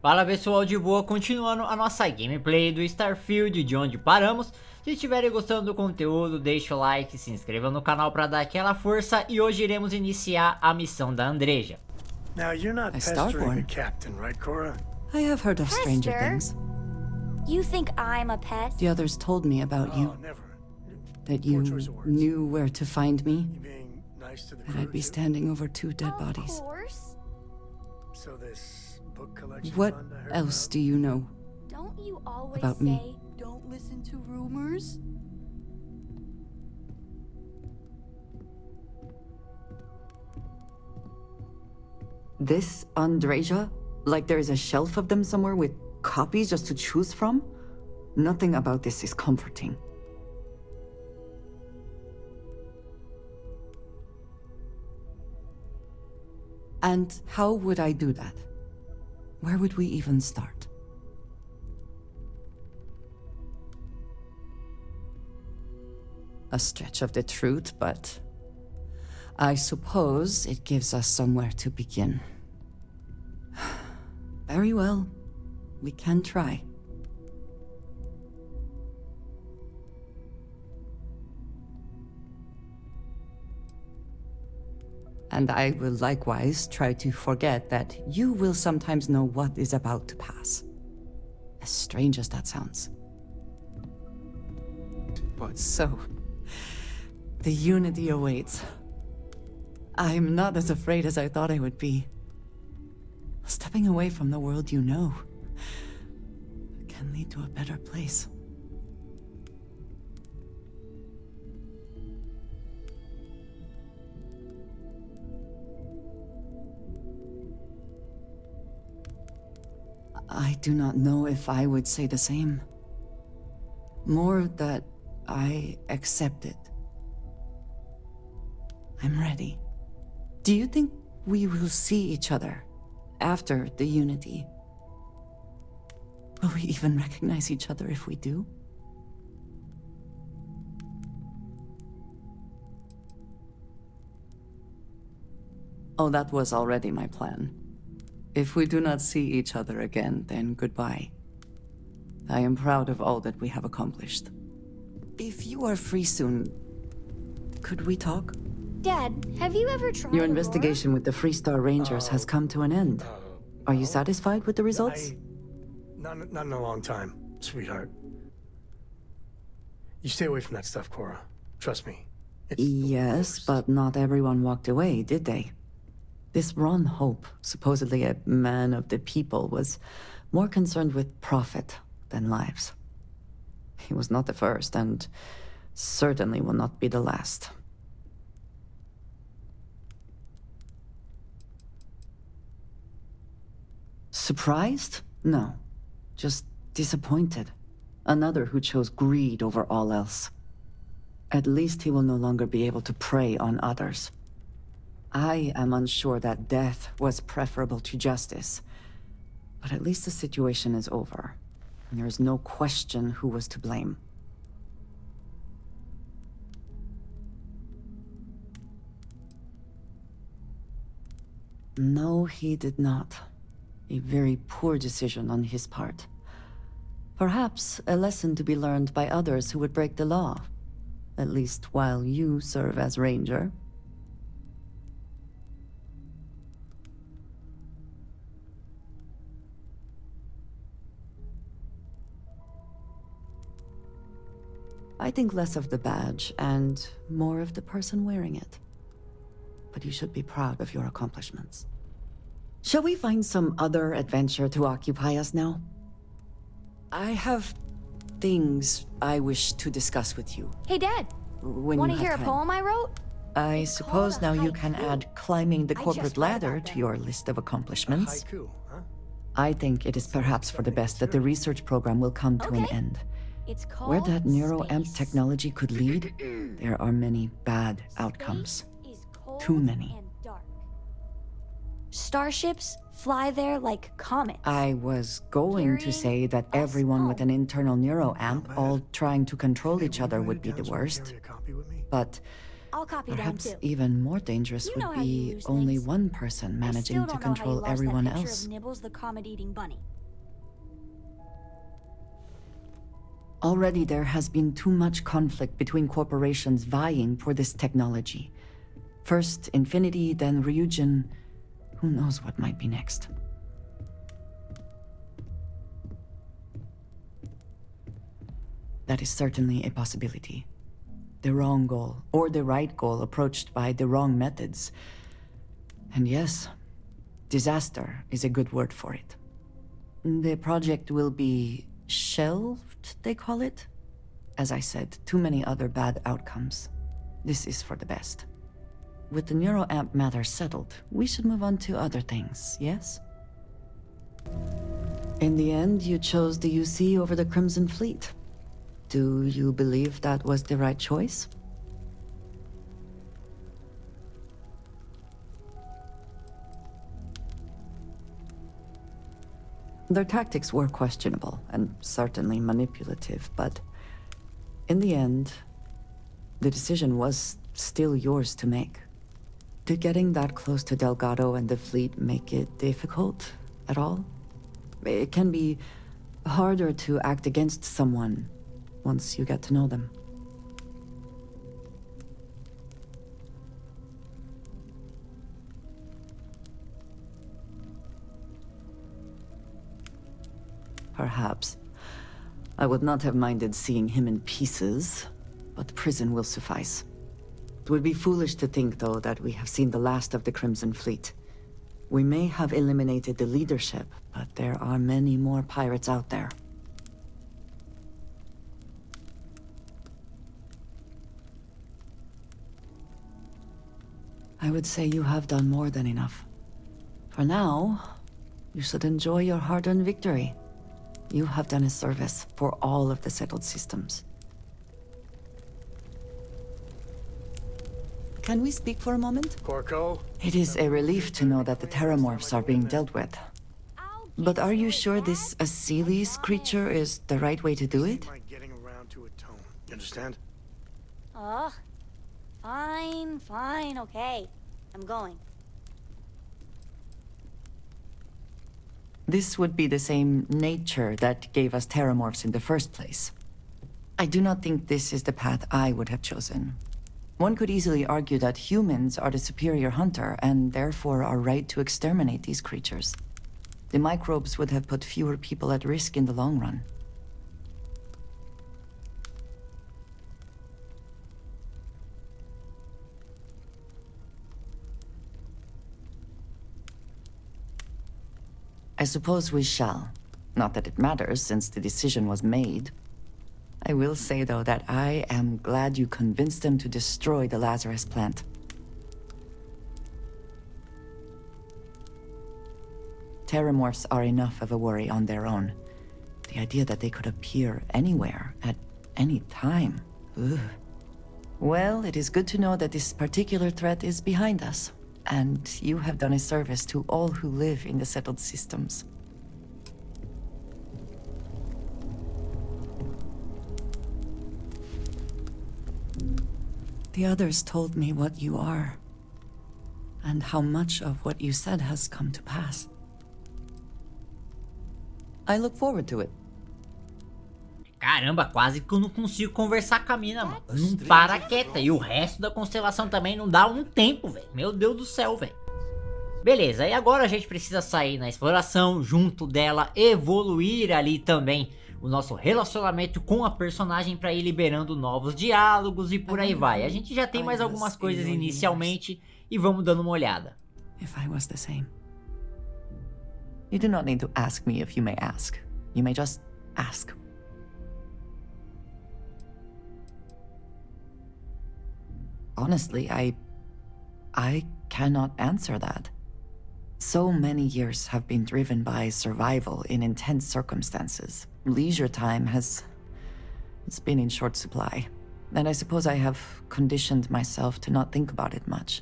Fala pessoal, de boa, continuando a nossa gameplay do Starfield, de onde paramos. Se estiverem gostando do conteúdo, deixa o like, se inscreva no canal para dar aquela força e hoje iremos iniciar a missão da Andreja. Now you're not pestering the captain, right, Cora? I have heard of stranger things. You think I'm a pest? The others told me about you. Oh, never. That you knew where to find me. You being nice to the That I'd be crew, too? standing over two dead Of bodies. course. So this book collection What fund I heard else about? do you know? Don't you always About say, me. don't listen to rumors? This Andreja? Like there is a shelf of them somewhere with copies just to choose from? Nothing about this is comforting. And how would I do that? Where would we even start? A stretch of the truth, but I suppose it gives us somewhere to begin. Very well. We can try. And I will likewise try to forget that you will sometimes know what is about to pass. As strange as that sounds. But So, the unity awaits. I'm not as afraid as I thought I would be. Stepping away from the world you know can lead to a better place. I do not know if I would say the same. More that I accept it. I'm ready. Do you think we will see each other after the unity? Will we even recognize each other if we do? Oh, that was already my plan. If we do not see each other again, then goodbye. I am proud of all that we have accomplished. If you are free soon, could we talk? Dad, have you ever tried Your Aurora? investigation with the Freestar Rangers has come to an end. Are you satisfied with the results? Not in a long time, sweetheart. You stay away from that stuff, Cora. Trust me. It's the Yes, worst. but not everyone walked away, did they? This Ron Hope, supposedly a man of the people, was more concerned with profit than lives. He was not the first, and certainly will not be the last. Surprised? No. Just disappointed. Another who chose greed over all else. At least he will no longer be able to prey on others. I am unsure that death was preferable to justice. But at least the situation is over. And there is no question who was to blame. No, he did not. A very poor decision on his part. Perhaps a lesson to be learned by others who would break the law. At least while you serve as Ranger. I think less of the badge and more of the person wearing it. But you should be proud of your accomplishments. Shall we find some other adventure to occupy us now? I have things I wish to discuss with you. Hey, Dad, When want you to hear have a time. poem I wrote? I It's suppose called now a you can haiku. add climbing the I corporate just read ladder about to them. your list of accomplishments. Haiku, huh? I think it is perhaps for the best that the research program will come to an Okay. end. It's called Where that neuroamp space. technology could lead, there are many bad outcomes. Space is cold Too many. and dark. Starships fly there like comets. I was going to Carrying say that us everyone with home. an internal neuroamp bad. all trying to control Hey, each will other you write would it be down the so I can worst. carry a copy with me? But I'll copy down perhaps too. even more dangerous You know would how you be use only things. one person I managing still to don't know how you control lost everyone that picture else. of Nibbles the comet-eating bunny. Already there has been too much conflict between corporations vying for this technology. First Infinity, then Ryujin. Who knows what might be next? That is certainly a possibility. The wrong goal, or the right goal approached by the wrong methods. And yes, disaster is a good word for it. The project will be shelved, they call it? As I said, too many other bad outcomes. This is for the best. With the neuroamp matter settled, we should move on to other things, yes? In the end, you chose the UC over the Crimson Fleet. Do you believe that was the right choice? Their tactics were questionable, and certainly manipulative, but in the end, the decision was still yours to make. Did getting that close to Delgado and the fleet make it difficult at all? It can be harder to act against someone once you get to know them. Perhaps. I would not have minded seeing him in pieces, but prison will suffice. It would be foolish to think, though, that we have seen the last of the Crimson Fleet. We may have eliminated the leadership, but there are many more pirates out there. I would say you have done more than enough. For now, you should enjoy your hard-earned victory. You have done a service for all of the settled systems. Can we speak for a moment? Corco? It is a relief to know that the terramorphs are being dealt with. But are you sure this Asilis creature is the right way to do it? Like getting around to atone. You understand? Fine, okay. I'm going. This would be the same nature that gave us terramorphs in the first place. I do not think this is the path I would have chosen. One could easily argue that humans are the superior hunter and therefore are right to exterminate these creatures. The microbes would have put fewer people at risk in the long run. I suppose we shall. Not that it matters, since the decision was made. I will say, though, that I am glad you convinced them to destroy the Lazarus plant. Terramorphs are enough of a worry on their own. The idea that they could appear anywhere, at any time. Ugh. Well, it is good to know that this particular threat is behind us. And you have done a service to all who live in the settled systems. The others told me what you are, and how much of what you said has come to pass. I look forward to it. Caramba, quase que eu não consigo conversar com a mina, mano. Não para quieta. E o resto da constelação também não dá um tempo, velho. Meu Deus do céu, velho. Beleza, e agora a gente precisa sair na exploração, junto dela, evoluir ali também o nosso relacionamento com a personagem para ir liberando novos diálogos e por aí vai. A gente já tem mais algumas coisas inicialmente e vamos dando uma olhada. If I was the same. You do not need to ask me if you may ask. You may just ask. Honestly, I cannot answer that. So many years have been driven by survival in intense circumstances. Leisure time it's been in short supply. And I suppose I have conditioned myself to not think about it much.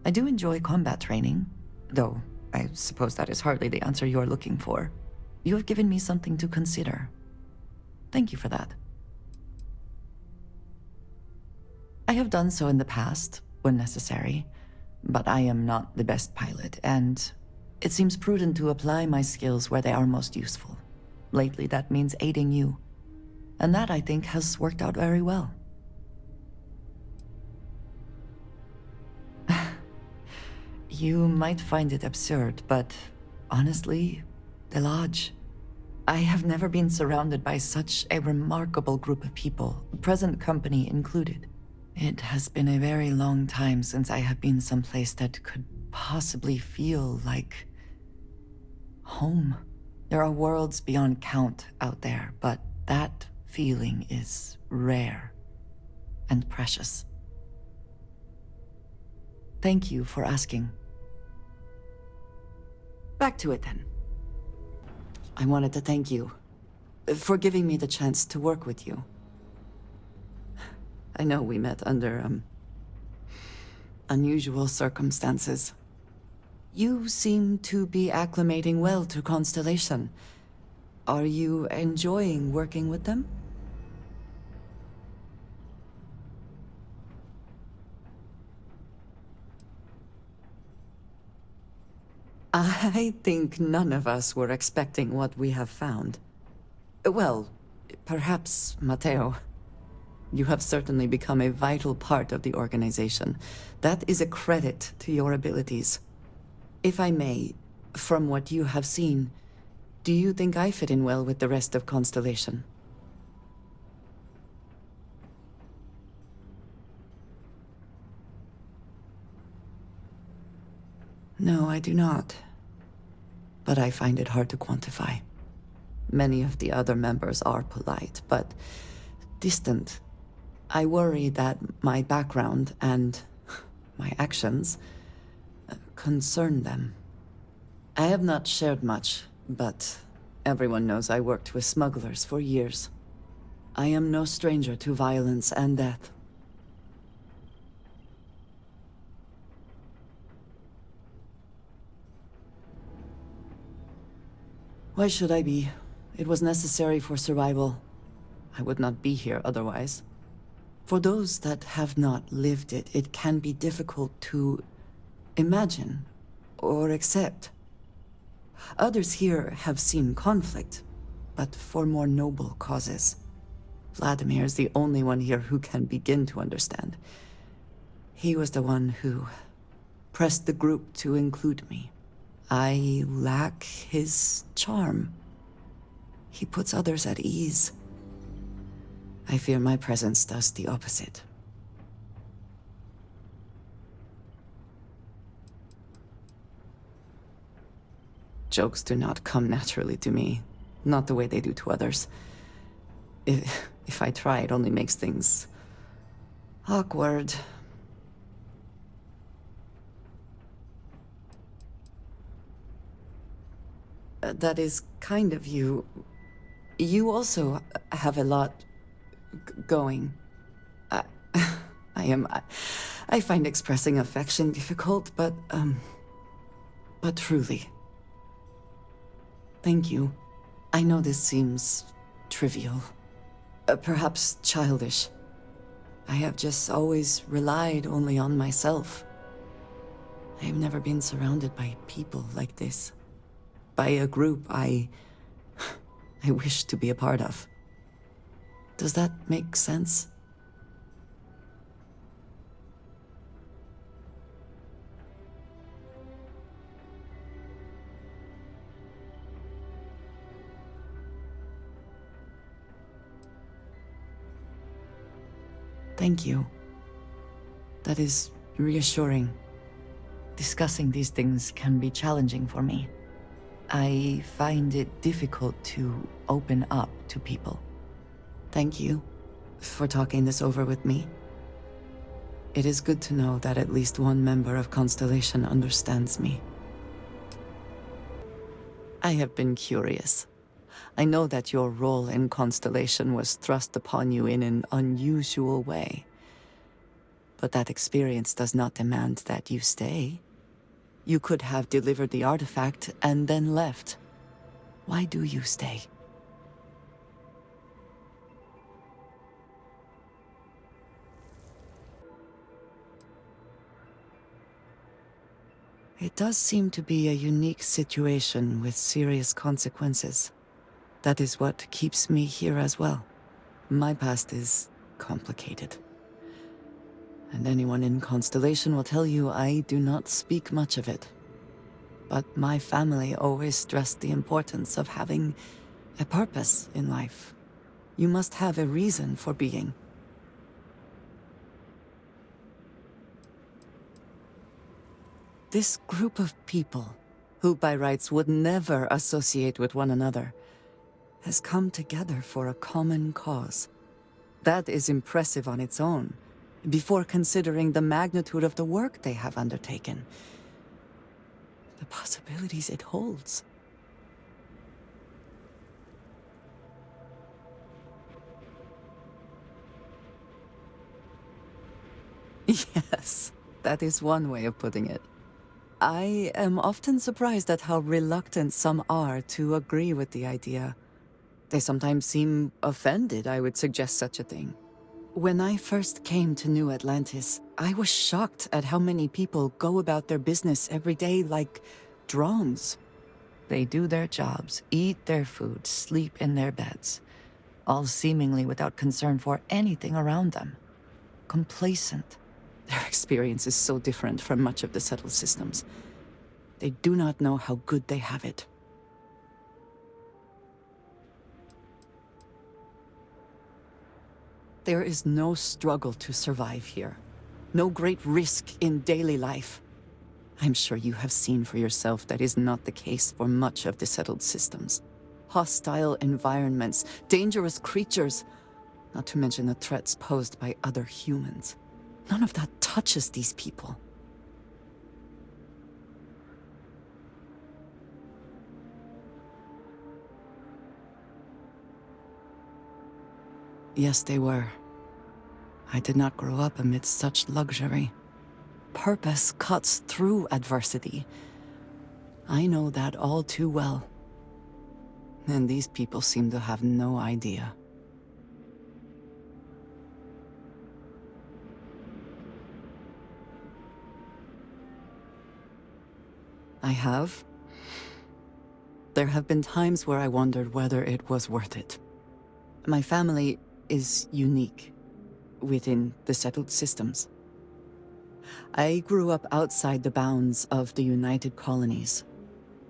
I do enjoy combat training, though I suppose that is hardly the answer you are looking for. You have given me something to consider. Thank you for that. I have done so in the past, when necessary, but I am not the best pilot, and it seems prudent to apply my skills where they are most useful. Lately, that means aiding you. And that, I think, has worked out very well. You might find it absurd, but honestly, the Lodge, I have never been surrounded by such a remarkable group of people, present company included. It has been a very long time since I have been someplace that could possibly feel like home. There are worlds beyond count out there, but that feeling is rare and precious. Thank you for asking. Back to it then. I wanted to thank you for giving me the chance to work with you. I know we met under, unusual circumstances. You seem to be acclimating well to Constellation. Are you enjoying working with them? I think none of us were expecting what we have found. Well, perhaps Matteo. You have certainly become a vital part of the organization. That is a credit to your abilities. If I may, from what you have seen, do you think I fit in well with the rest of Constellation? No, I do not. But I find it hard to quantify. Many of the other members are polite, but distant. I worry that my background and my actions concern them. I have not shared much, but everyone knows I worked with smugglers for years. I am no stranger to violence and death. Why should I be? It was necessary for survival. I would not be here otherwise. For those that have not lived it, it can be difficult to imagine or accept. Others here have seen conflict, but for more noble causes. Vladimir is the only one here who can begin to understand. He was the one who pressed the group to include me. I lack his charm. He puts others at ease. I fear my presence does the opposite. Jokes do not come naturally to me, not the way they do to others. If I try, it only makes things awkward. That is kind of you. You also have a lot going. I find expressing affection difficult, but truly. Thank you. I know this seems trivial, perhaps childish. I have just always relied only on myself. I have never been surrounded by people like this. By a group I wish to be a part of. Does that make sense? Thank you. That is reassuring. Discussing these things can be challenging for me. I find it difficult to open up to people. Thank you for talking this over with me. It is good to know that at least one member of Constellation understands me. I have been curious. I know that your role in Constellation was thrust upon you in an unusual way. But that experience does not demand that you stay. You could have delivered the artifact and then left. Why do you stay? It does seem to be a unique situation with serious consequences. That is what keeps me here as well. My past is complicated. And anyone in Constellation will tell you I do not speak much of it. But my family always stressed the importance of having a purpose in life. You must have a reason for being. This group of people, who by rights would never associate with one another, has come together for a common cause. That is impressive on its own, before considering the magnitude of the work they have undertaken. The possibilities it holds. Yes, that is one way of putting it. I am often surprised at how reluctant some are to agree with the idea. They sometimes seem offended I would suggest such a thing. When I first came to New Atlantis, I was shocked at how many people go about their business every day like drones. They do their jobs, eat their food, sleep in their beds, all seemingly without concern for anything around them. Complacent. Their experience is so different from much of the settled systems. They do not know how good they have it. There is no struggle to survive here. No great risk in daily life. I'm sure you have seen for yourself that is not the case for much of the settled systems. Hostile environments, dangerous creatures, not to mention the threats posed by other humans. None of that touches these people. Yes, they were. I did not grow up amidst such luxury. Purpose cuts through adversity. I know that all too well. And these people seem to have no idea. I have. There have been times where I wondered whether it was worth it. My family is unique within the settled systems. I grew up outside the bounds of the United Colonies,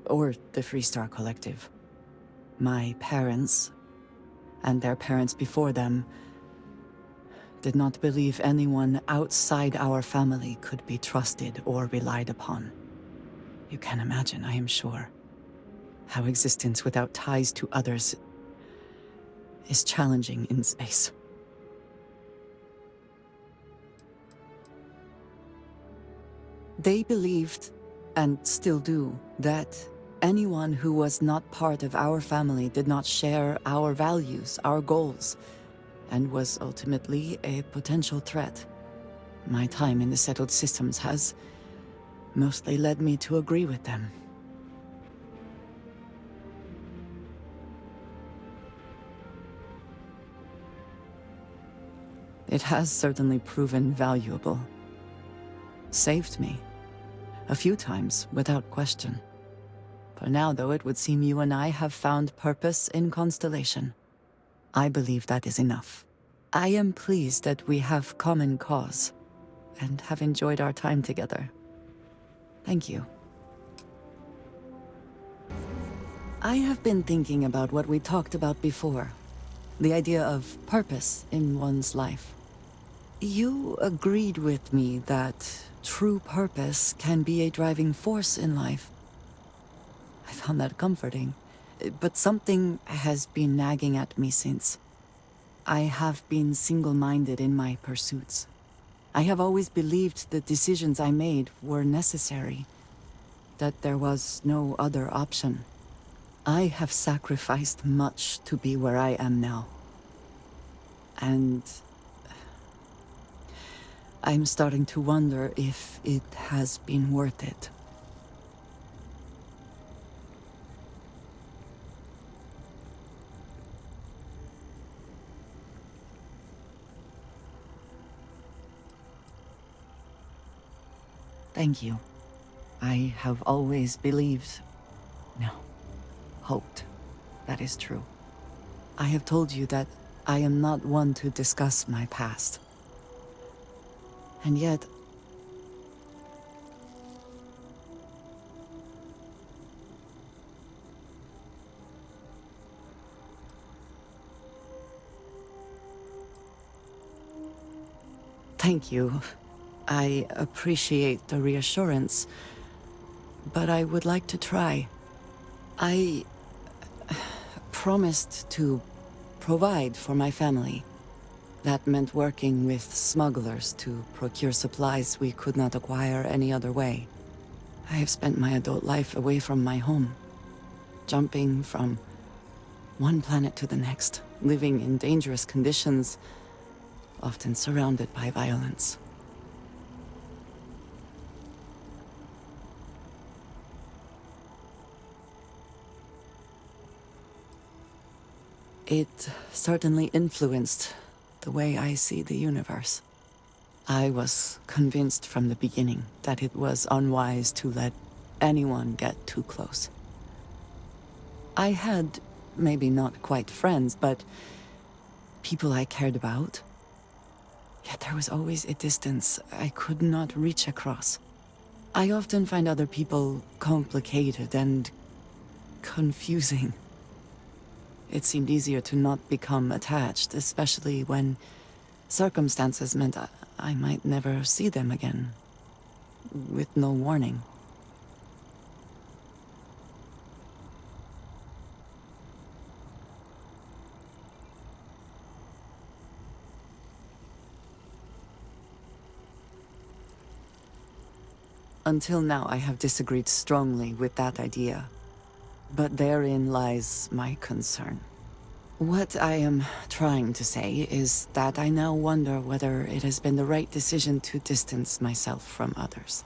or the Freestar Collective. My parents, and their parents before them, did not believe anyone outside our family could be trusted or relied upon. You can imagine, I am sure, how existence without ties to others is challenging in space. They believed, and still do, that anyone who was not part of our family did not share our values, our goals, and was ultimately a potential threat. My time in the settled systems has mostly led me to agree with them. It has certainly proven valuable. Saved me. A few times, without question. For now, though, it would seem you and I have found purpose in Constellation. I believe that is enough. I am pleased that we have common cause, and have enjoyed our time together. Thank you. I have been thinking about what we talked about before. The idea of purpose in one's life. You agreed with me that true purpose can be a driving force in life. I found that comforting, but something has been nagging at me since. I have been single-minded in my pursuits. I have always believed the decisions I made were necessary, that there was no other option. I have sacrificed much to be where I am now. And I'm starting to wonder if it has been worth it. Thank you. I have always believed, no, hoped, that is true. I have told you that I am not one to discuss my past. And yet, thank you. I appreciate the reassurance, but I would like to try. I promised to provide for my family. That meant working with smugglers to procure supplies we could not acquire any other way. I have spent my adult life away from my home, jumping from one planet to the next, living in dangerous conditions, often surrounded by violence. It certainly influenced the way I see the universe. I was convinced from the beginning that it was unwise to let anyone get too close. I had, maybe not quite friends, but people I cared about. Yet there was always a distance I could not reach across. I often find other people complicated and confusing. It seemed easier to not become attached, especially when circumstances meant I might never see them again, with no warning. Until now, I have disagreed strongly with that idea. But therein lies my concern. What I am trying to say is that I now wonder whether it has been the right decision to distance myself from others.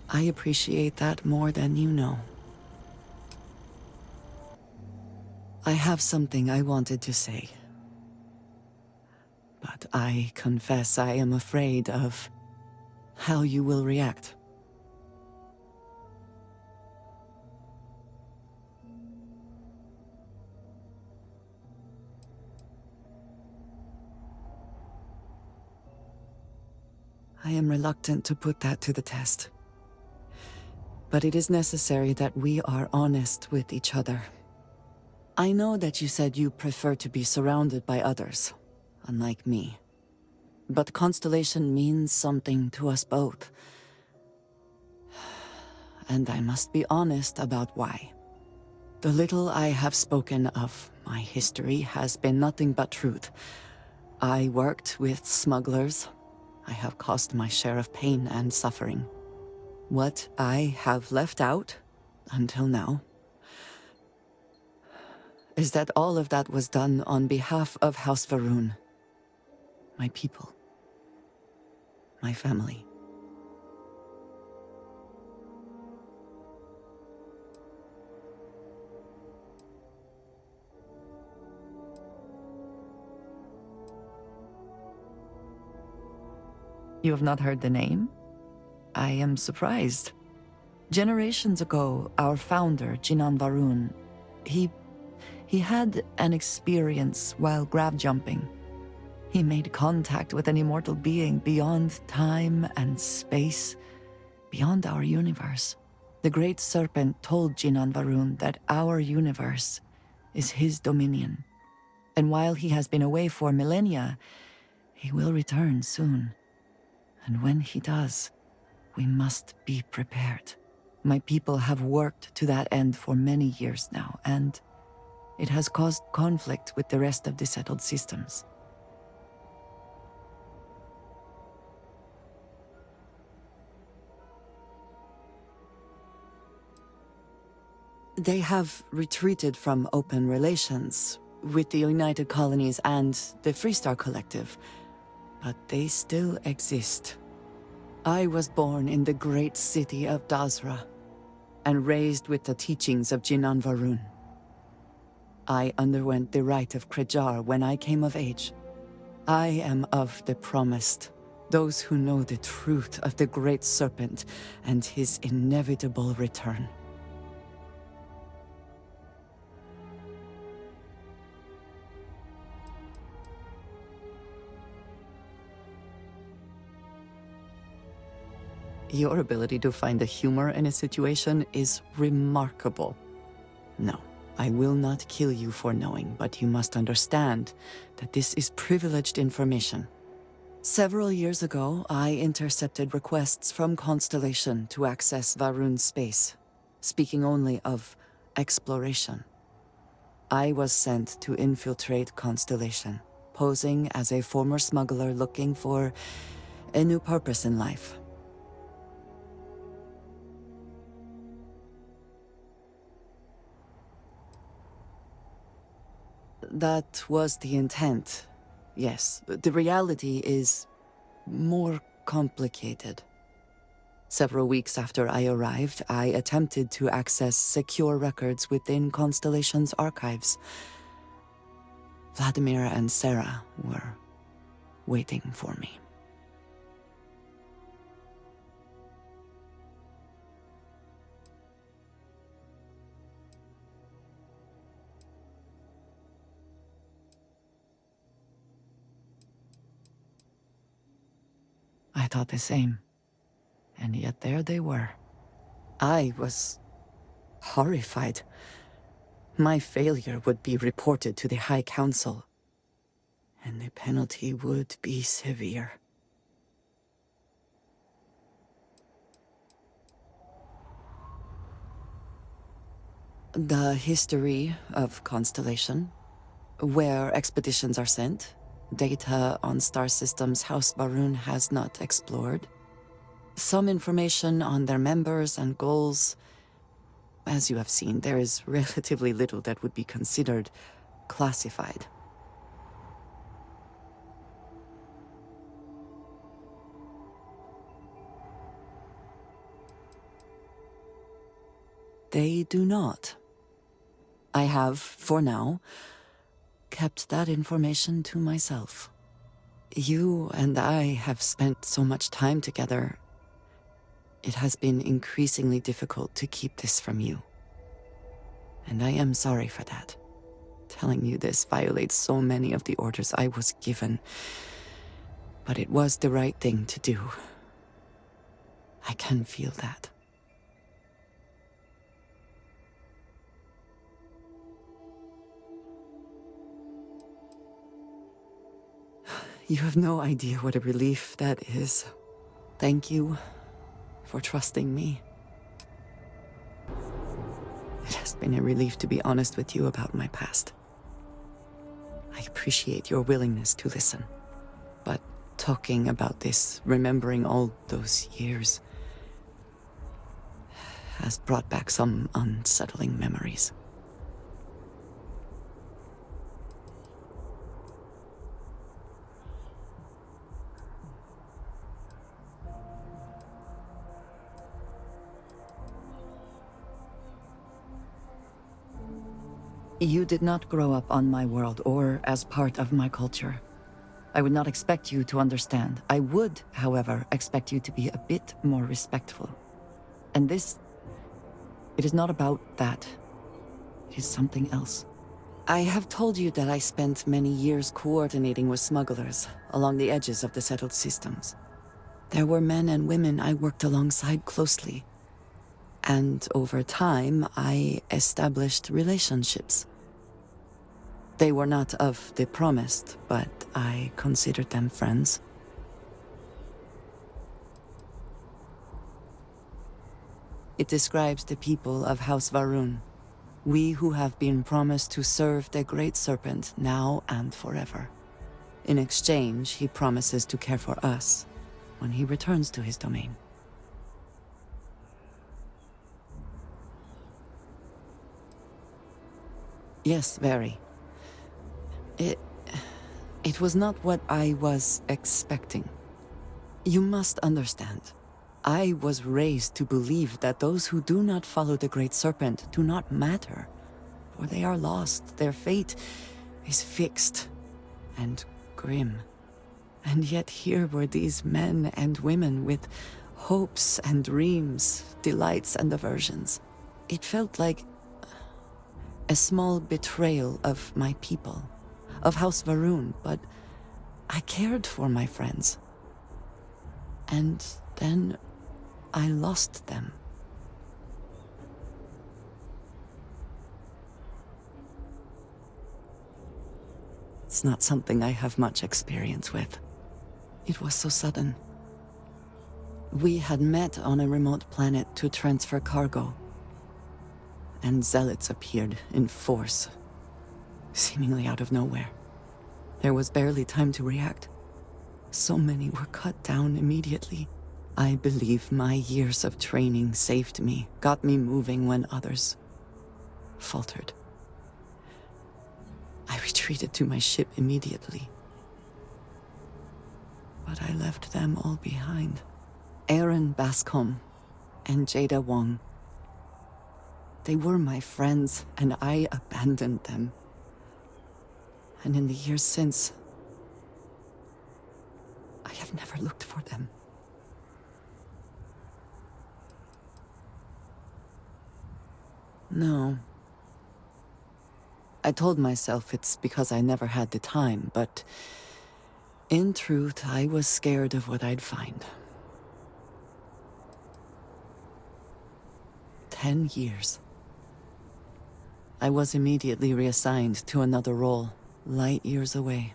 I appreciate that more than you know. I have something I wanted to say. But I confess I am afraid of how you will react. I am reluctant to put that to the test. But it is necessary that we are honest with each other. I know that you said you prefer to be surrounded by others, unlike me. But Constellation means something to us both. And I must be honest about why. The little I have spoken of my history has been nothing but truth. I worked with smugglers. I have caused my share of pain and suffering. What I have left out, until now, is that all of that was done on behalf of House Va'ruun. My people. My family. You have not heard the name? I am surprised. Generations ago, our founder, Jinan Va'ruun, He had an experience while grav jumping. He made contact with an immortal being beyond time and space, beyond our universe. The Great Serpent told Jinan Va'ruun that our universe is his dominion. And while he has been away for millennia, he will return soon. And when he does, we must be prepared. My people have worked to that end for many years now, and it has caused conflict with the rest of the settled systems. They have retreated from open relations with the United Colonies and the Freestar Collective, but they still exist. I was born in the great city of Dazra and raised with the teachings of Jinan Va'ruun. I underwent the rite of Krejar when I came of age. I am of the promised Those who know the truth of the Great Serpent and his inevitable return. Your ability to find the humor in a situation is remarkable. No, I will not kill you for knowing, but you must understand that this is privileged information. Several years ago, I intercepted requests from Constellation to access Va'ruun's space, speaking only of exploration. I was sent to infiltrate Constellation, posing as a former smuggler looking for a new purpose in life. That was the intent, yes. The reality is more complicated. Several weeks after I arrived, I attempted to access secure records within Constellation's archives. Vladimir and Sarah were waiting for me. I thought the same. And yet there they were. I was horrified. My failure would be reported to the High Council, and the penalty would be severe. The history of Constellation, where expeditions are sent, data on star systems House Va'ruun has not explored, some information on their members and goals. As you have seen, there is relatively little that would be considered classified. They do not. I have, for now, kept that information to myself. You and I have spent so much time together. It has been increasingly difficult to keep this from you. And I am sorry for that. Telling you this violates so many of the orders I was given. But it was the right thing to do. I can feel that. You have no idea what a relief that is. Thank you for trusting me. It has been a relief to be honest with you about my past. I appreciate your willingness to listen. But talking about this, remembering all those years, has brought back some unsettling memories. You did not grow up on my world or as part of my culture. I would not expect you to understand. I would, however, expect you to be a bit more respectful. And this, it is not about that. It is something else. I have told you that I spent many years coordinating with smugglers along the edges of the settled systems. There were men and women I worked alongside closely. And over time, I established relationships. They were not of the promised, but I considered them friends. It describes the people of House Va'ruun, we who have been promised to serve the Great Serpent now and forever. In exchange, he promises to care for us when he returns to his domain. Yes, very. It was not what I was expecting. You must understand. I was raised to believe that those who do not follow the Great Serpent do not matter, for they are lost. Their fate is fixed and grim. And yet here were these men and women with hopes and dreams, delights and aversions. It felt like a small betrayal of my people, of House Va'ruun, but I cared for my friends. And then I lost them. It's not something I have much experience with. It was so sudden. We had met on a remote planet to transfer cargo, and zealots appeared in force, seemingly out of nowhere. There was barely time to react. So many were cut down immediately. I believe my years of training saved me, got me moving when others faltered. I retreated to my ship immediately. But I left them all behind. Aaron Bascom and Jada Wong. They were my friends, and I abandoned them. And in the years since, I have never looked for them. No. I told myself it's because I never had the time, but in truth, I was scared of what I'd find. 10 years. I was immediately reassigned to another role, light years away.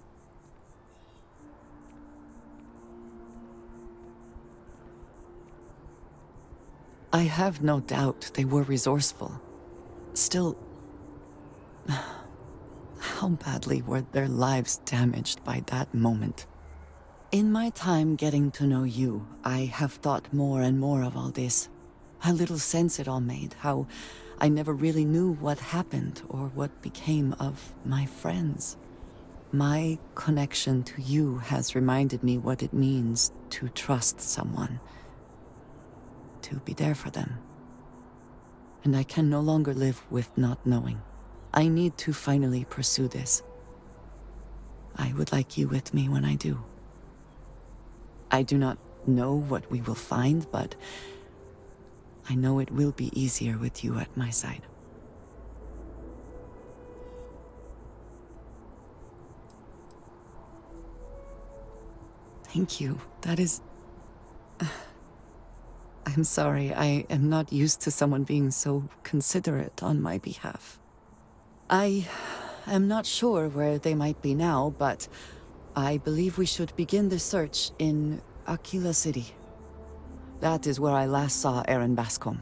I have no doubt they were resourceful. Still, how badly were their lives damaged by that moment? In my time getting to know you, I have thought more and more of all this. How little sense it all made, how I never really knew what happened or what became of my friends. My connection to you has reminded me what it means to trust someone, to be there for them. And I can no longer live with not knowing. I need to finally pursue this. I would like you with me when I do. I do not know what we will find, but I know it will be easier with you at my side. Thank you. That is... I'm sorry, I am not used to someone being so considerate on my behalf. I am not sure where they might be now, but I believe we should begin the search in Aquila City. That is where I last saw Aaron Bascom.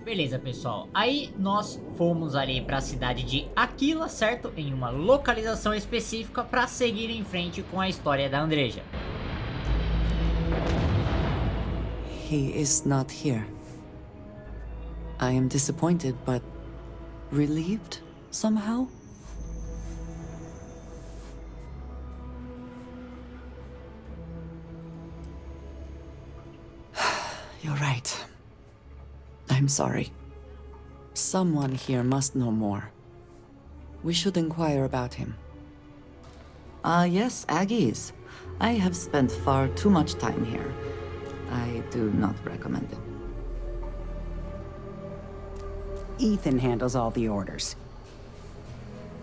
Beleza, pessoal. Aí nós fomos ali para a cidade de Aquila, certo? Em uma localização específica para seguir em frente com a história da Andreja. He is not here. I am disappointed, but relieved somehow? You're right. I'm sorry. Someone here must know more. We should inquire about him. Yes, Aggies. I have spent far too much time here. I do not recommend it. Ethan handles all the orders.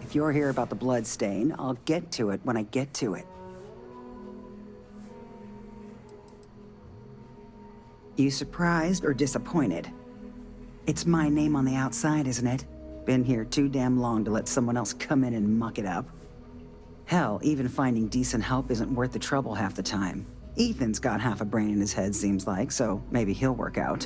If you're here about the blood stain, I'll get to it when I get to it. You surprised or disappointed? It's my name on the outside, isn't it? Been here too damn long to let someone else come in and muck it up. Hell, even finding decent help isn't worth the trouble half the time. Ethan's got half a brain in his head, seems like, so maybe he'll work out.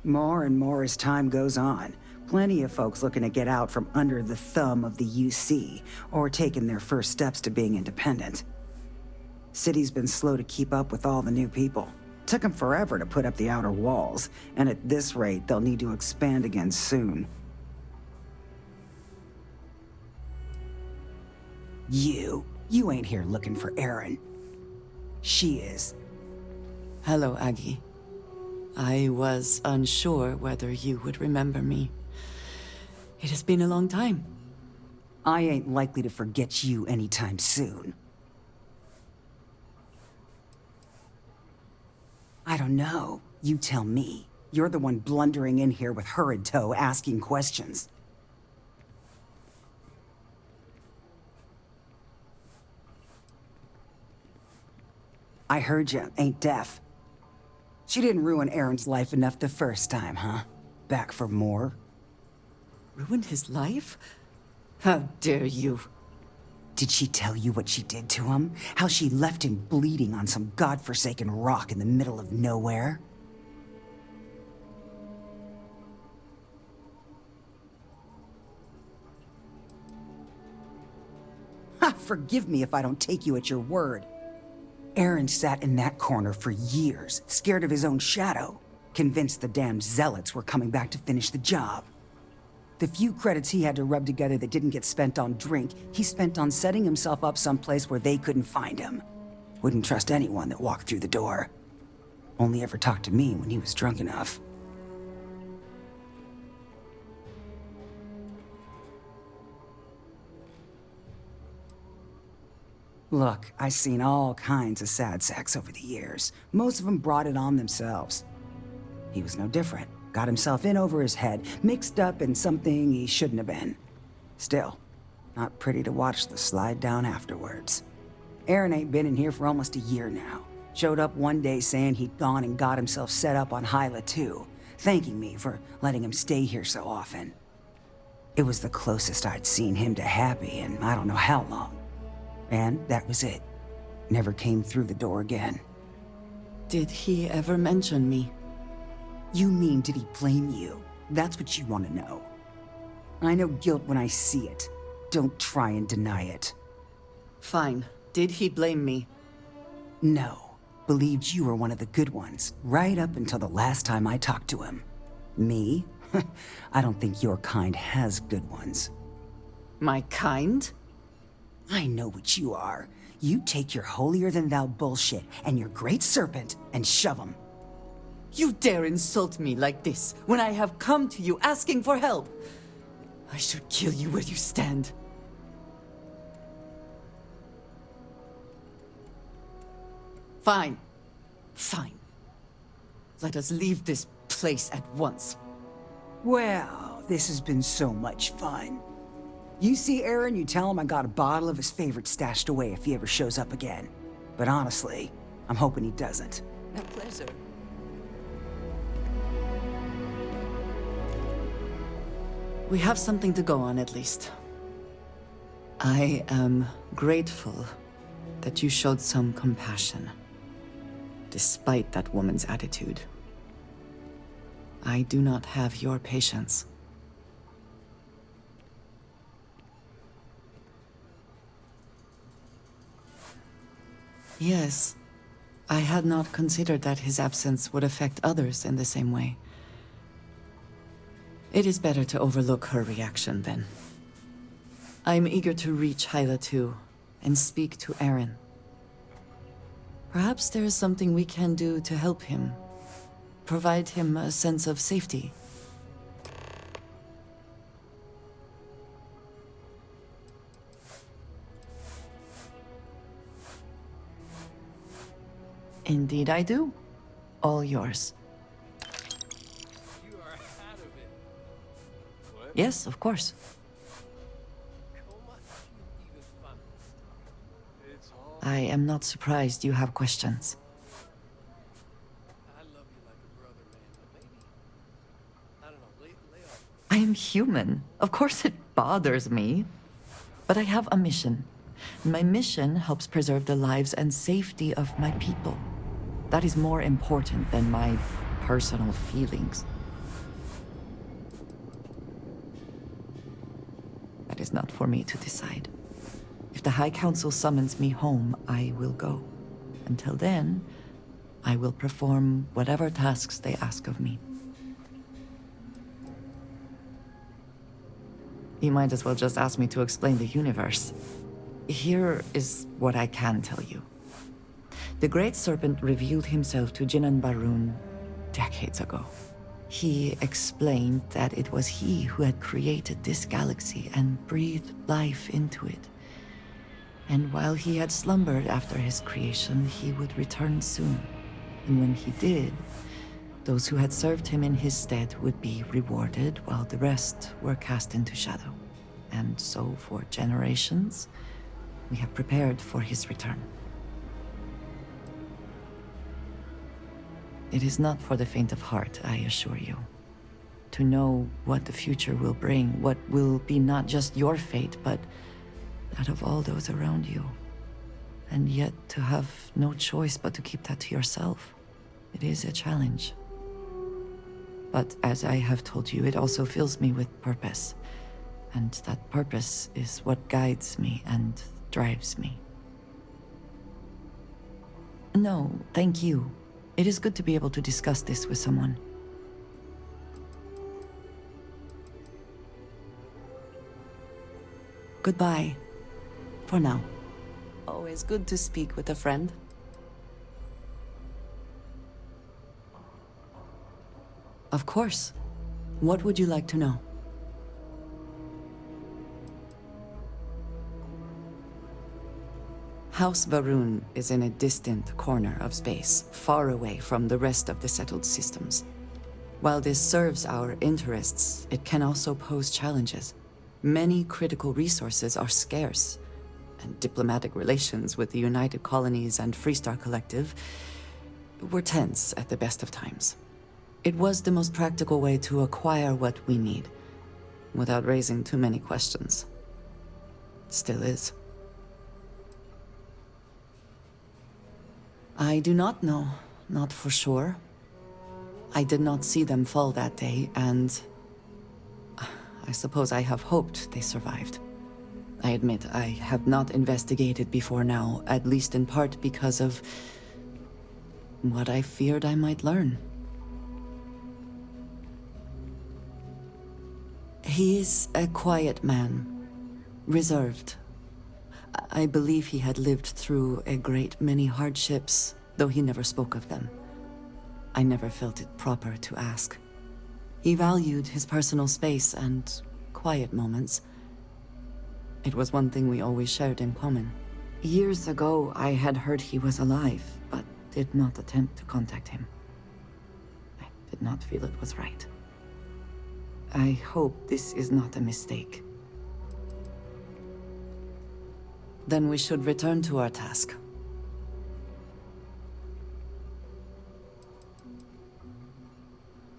More and more as time goes on. Plenty of folks looking to get out from under the thumb of the UC, or taking their first steps to being independent. City's been slow to keep up with all the new people. Took them forever to put up the outer walls, and at this rate, they'll need to expand again soon. You ain't here looking for Erin. She is. Hello, Aggie. I was unsure whether you would remember me. It has been a long time. I ain't likely to forget you anytime soon. I don't know. You tell me. You're the one blundering in here with her in tow, asking questions. I heard you ain't deaf. She didn't ruin Aaron's life enough the first time, huh? Back for more? Ruined his life? How dare you? Did she tell you what she did to him? How she left him bleeding on some godforsaken rock in the middle of nowhere? Ha! Forgive me if I don't take you at your word. Aaron sat in that corner for years, scared of his own shadow, convinced the damned zealots were coming back to finish the job. The few credits he had to rub together that didn't get spent on drink, he spent on setting himself up someplace where they couldn't find him. Wouldn't trust anyone that walked through the door. Only ever talked to me when he was drunk enough. Look, I've seen all kinds of sad sacks over the years. Most of them brought it on themselves. He was no different. Got himself in over his head, mixed up in something he shouldn't have been. Still, not pretty to watch the slide down afterwards. Aaron ain't been in here for almost a year now. Showed up one day saying he'd gone and got himself set up on Hyla too, thanking me for letting him stay here so often. It was the closest I'd seen him to happy in I don't know how long. And that was it. Never came through the door again. Did he ever mention me? You mean, did he blame you? That's what you want to know. I know guilt when I see it. Don't try and deny it. Fine. Did he blame me? No. Believed you were one of the good ones, right up until the last time I talked to him. Me? I don't think your kind has good ones. My kind? I know what you are. You take your holier-than-thou bullshit and your great serpent and shove 'em. You dare insult me like this when I have come to you asking for help. I should kill you where you stand. Fine. Fine. Let us leave this place at once. Well, this has been so much fun. You see Aaron, you tell him I got a bottle of his favorite stashed away if he ever shows up again. But honestly, I'm hoping he doesn't. A pleasure. We have something to go on, at least. I am grateful that you showed some compassion, despite that woman's attitude. I do not have your patience. Yes, I had not considered that his absence would affect others in the same way. It is better to overlook her reaction, then. I'm eager to reach Hyla too, and speak to Aaron. Perhaps there is something we can do to help him. Provide him a sense of safety. Indeed I do. All yours. You are out of it. What? Yes, of course. It's all I am not surprised you have questions. I love you like a brother, man, but maybe I don't know, lay off. I am human. Of course it bothers me. But I have a mission. My mission helps preserve the lives and safety of my people. That is more important than my personal feelings. That is not for me to decide. If the High Council summons me home, I will go. Until then, I will perform whatever tasks they ask of me. You might as well just ask me to explain the universe. Here is what I can tell you. The Great Serpent revealed himself to Jinan Va'ruun decades ago. He explained that it was he who had created this galaxy and breathed life into it. And while he had slumbered after his creation, he would return soon. And when he did, those who had served him in his stead would be rewarded, while the rest were cast into shadow. And so, for generations, we have prepared for his return. It is not for the faint of heart, I assure you. To know what the future will bring, what will be not just your fate, but that of all those around you. And yet to have no choice but to keep that to yourself. It is a challenge. But as I have told you, it also fills me with purpose. And that purpose is what guides me and drives me. No, thank you. It is good to be able to discuss this with someone. Goodbye. For now. Always good to speak with a friend. Of course. What would you like to know? House Va'ruun is in a distant corner of space, far away from the rest of the settled systems. While this serves our interests, it can also pose challenges. Many critical resources are scarce, and diplomatic relations with the United Colonies and Freestar Collective were tense at the best of times. It was the most practical way to acquire what we need, without raising too many questions. Still is. I do not know, not for sure. I did not see them fall that day, and I suppose I have hoped they survived. I admit I have not investigated before now, at least in part because of what I feared I might learn. He is a quiet man, reserved. I believe he had lived through a great many hardships, though he never spoke of them. I never felt it proper to ask. He valued his personal space and quiet moments. It was one thing we always shared in common. Years ago, I had heard he was alive, but did not attempt to contact him. I did not feel it was right. I hope this is not a mistake. Then we should return to our task.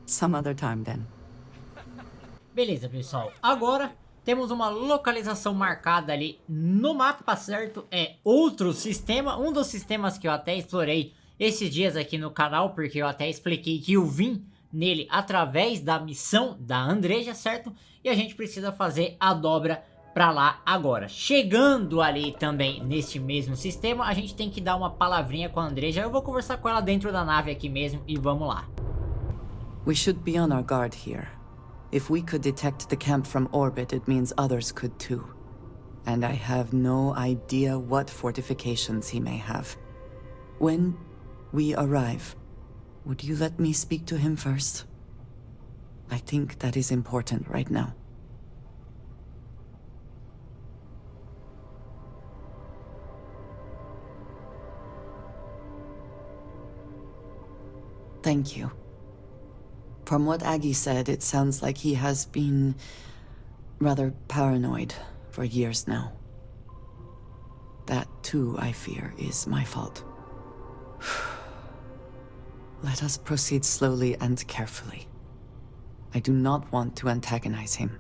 Some other time, then. Beleza, pessoal. Agora temos uma localização marcada ali no mapa, certo? É outro sistema, um dos sistemas que eu até explorei esses dias aqui no canal, porque eu até expliquei que eu vim nele através da missão da Andreja, certo? E a gente precisa fazer a dobra pra lá agora. Chegando ali também neste mesmo sistema, a gente tem que dar uma palavrinha com a Andreja. Eu vou conversar com ela dentro da nave aqui mesmo e vamos lá. We should be on our guard here. If we could detect the camp from orbit, it means others could too. And I have no idea what fortifications he may have. When we arrive, would you let me speak to him first? I think that is important right now. Thank you. From what Aggie said, it sounds like he has been rather paranoid for years now. That, too, I fear, is my fault. Let us proceed slowly and carefully. I do not want to antagonize him.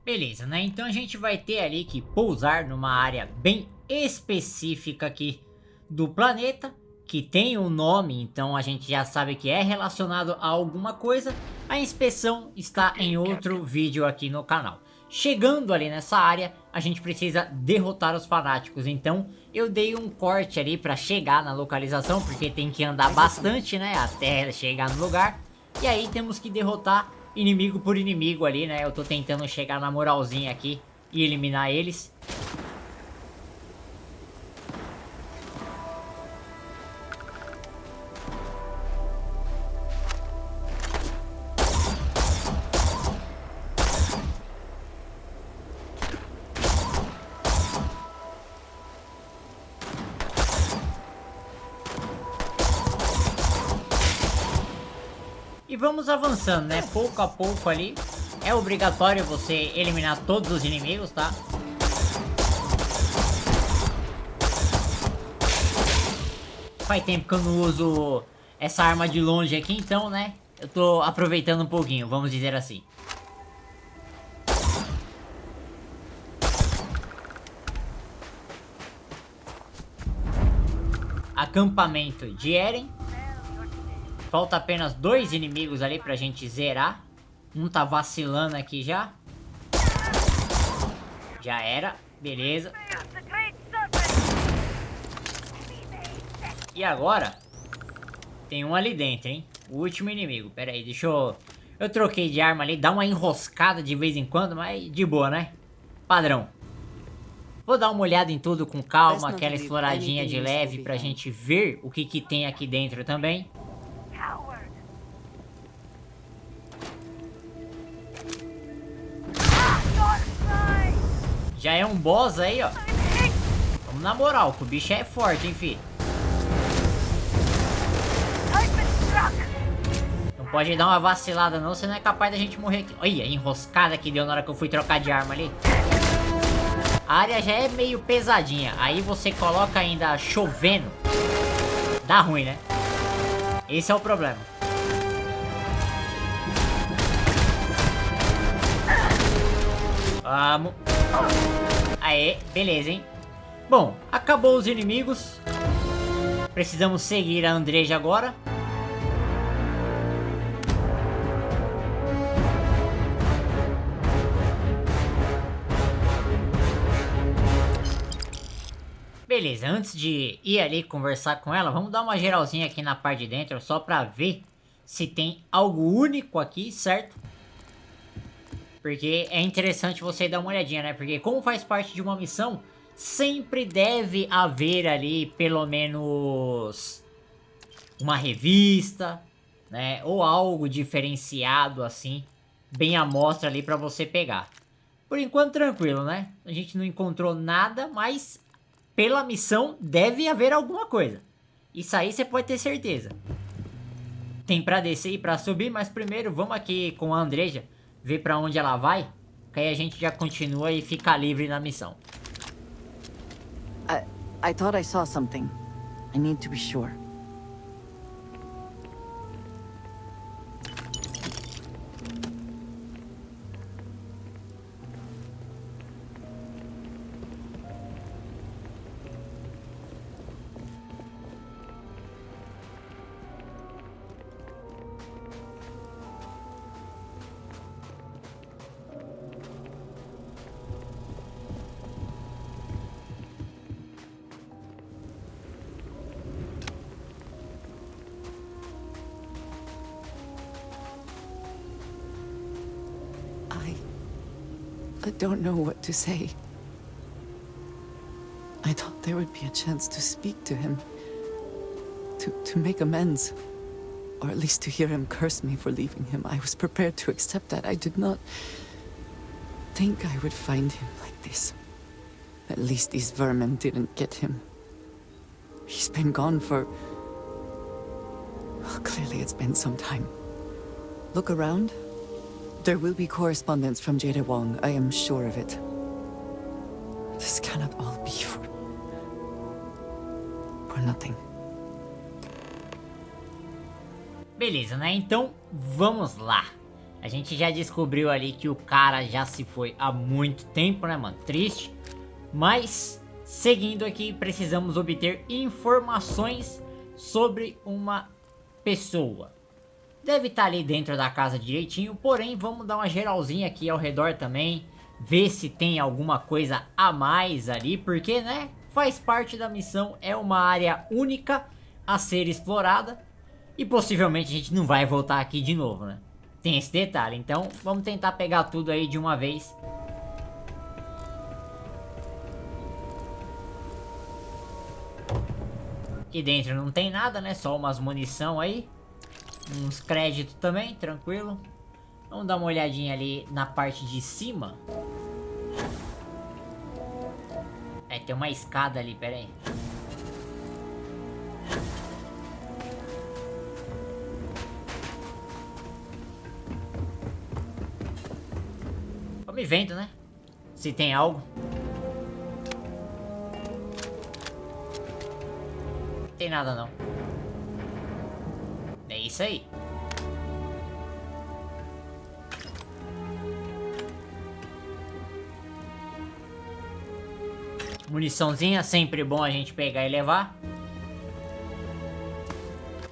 Beleza, né? Então a gente vai ter ali que pousar numa área bem específica aqui do planeta, que tem um nome, então a gente já sabe que é relacionado a alguma coisa. A inspeção está em outro vídeo aqui no canal. Chegando ali nessa área, a gente precisa derrotar os fanáticos, então eu dei um corte ali para chegar na localização, porque tem que andar bastante, né, até chegar no lugar. E aí temos que derrotar inimigo por inimigo ali, né, eu tô tentando chegar na moralzinha aqui e eliminar eles. vamos avançando, né? Pouco a pouco ali. É obrigatório você eliminar todos os inimigos, tá? Faz tempo que eu não uso essa arma de longe aqui, então, né? Eu tô aproveitando um pouquinho, vamos dizer assim. Acampamento de Eren. Falta apenas 2 inimigos ali pra gente zerar. Um tá vacilando aqui já. Já era, beleza. E agora tem um ali dentro, hein? O último inimigo. Pera aí, deixa eu... Eu troquei de arma ali, dá uma enroscada de vez em quando, mas de boa, né? Padrão. Vou dar uma olhada em tudo com calma, aquela exploradinha de leve pra gente ver o que tem aqui dentro também. Já é um boss aí, ó. Vamos na moral, que o bicho é forte, hein, fi. Não pode dar uma vacilada não, senão é capaz da gente morrer aqui. Olha a enroscada que deu na hora que eu fui trocar de arma ali. A área já é meio pesadinha. Aí você coloca ainda chovendo. Dá ruim, né? Esse é o problema. Vamos. Aê, beleza, hein? Bom, acabou os inimigos. Precisamos seguir a Andreja agora. Beleza, antes de ir ali conversar com ela, vamos dar uma geralzinha aqui na parte de dentro, só pra ver se tem algo único aqui, certo? Porque é interessante você dar uma olhadinha, né? Porque como faz parte de uma missão, sempre deve haver ali pelo menos uma revista, né? Ou algo diferenciado assim, bem à mostra ali pra você pegar. Por enquanto tranquilo, né? A gente não encontrou nada, mas pela missão deve haver alguma coisa. Isso aí você pode ter certeza. Tem pra descer e pra subir, mas primeiro vamos aqui com a Andreja ver pra onde ela vai, que aí a gente já continua e fica livre na missão. I thought I saw something. I need to be sure. I don't know what to say. I thought there would be a chance to speak to him. To make amends. Or at least to hear him curse me for leaving him. I was prepared to accept that. I did not think I would find him like this. At least these vermin didn't get him. He's been gone for... Well, clearly it's been some time. Look around. There will be correspondence from Jada Wong, I am sure of it. This cannot all be for nothing. Beleza, né? Então, vamos lá. A gente já descobriu ali que o cara já se foi há muito tempo, né, mano? Triste. Mas, seguindo aqui, precisamos obter informações sobre uma pessoa. Deve estar ali dentro da casa direitinho, porém vamos dar uma geralzinha aqui ao redor também, ver se tem alguma coisa a mais ali, porque, né, faz parte da missão, é uma área única a ser explorada e possivelmente a gente não vai voltar aqui de novo, né? Tem esse detalhe, então vamos tentar pegar tudo aí de uma vez. Aqui dentro não tem nada, né, só umas munição aí. Uns créditos também, tranquilo. Vamos dar uma olhadinha ali na parte de cima. É, tem uma escada ali, pera aí. Vamos vendo, né? Se tem algo. Não tem nada não. É isso aí. Muniçãozinha, sempre bom a gente pegar e levar.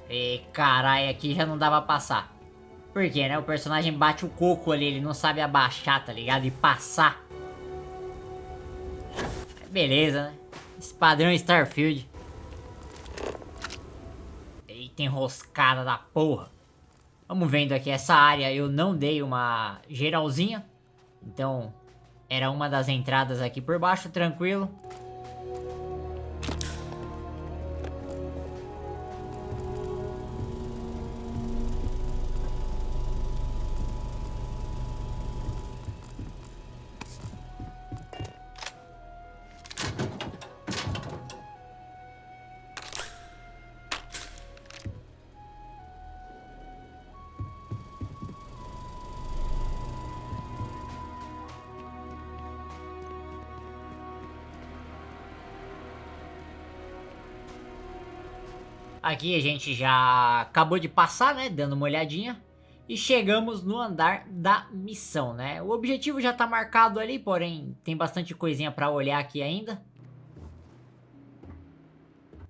E caralho, aqui já não dá pra passar. Por quê, né? O personagem bate o coco ali, ele não sabe abaixar, tá ligado? E passar. Beleza, né? Esse padrão Starfield. Eita, enroscada da porra. Vamos vendo aqui, essa área eu não dei uma geralzinha. Então, era uma das entradas aqui por baixo, tranquilo. Aqui a gente já acabou de passar, né, dando uma olhadinha. E chegamos no andar da missão, né. O objetivo já tá marcado ali, porém tem bastante coisinha pra olhar aqui ainda.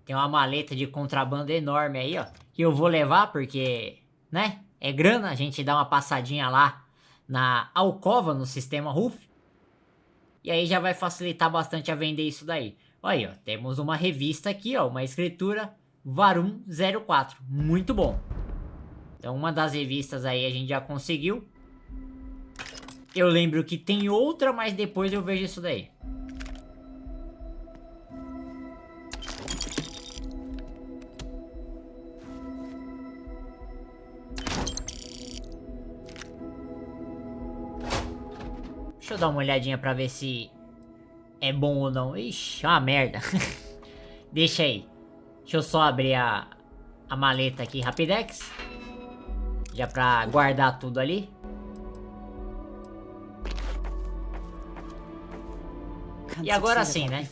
Tem uma maleta de contrabando enorme aí, ó. Que eu vou levar porque, né, é grana. A gente dá uma passadinha lá na alcova, no sistema RUF. E aí já vai facilitar bastante a vender isso daí. Olha aí, ó, temos uma revista aqui, ó, uma Escritura Va'ruun 04, muito bom. Então uma das revistas aí a gente já conseguiu. Eu lembro que tem outra, mas depois eu vejo isso daí. Deixa eu dar uma olhadinha pra ver se é bom ou não. Ixi, é uma merda. Deixa aí. Deixa eu só abrir a maleta aqui, rapidex. Já pra guardar tudo ali. E agora sim, né?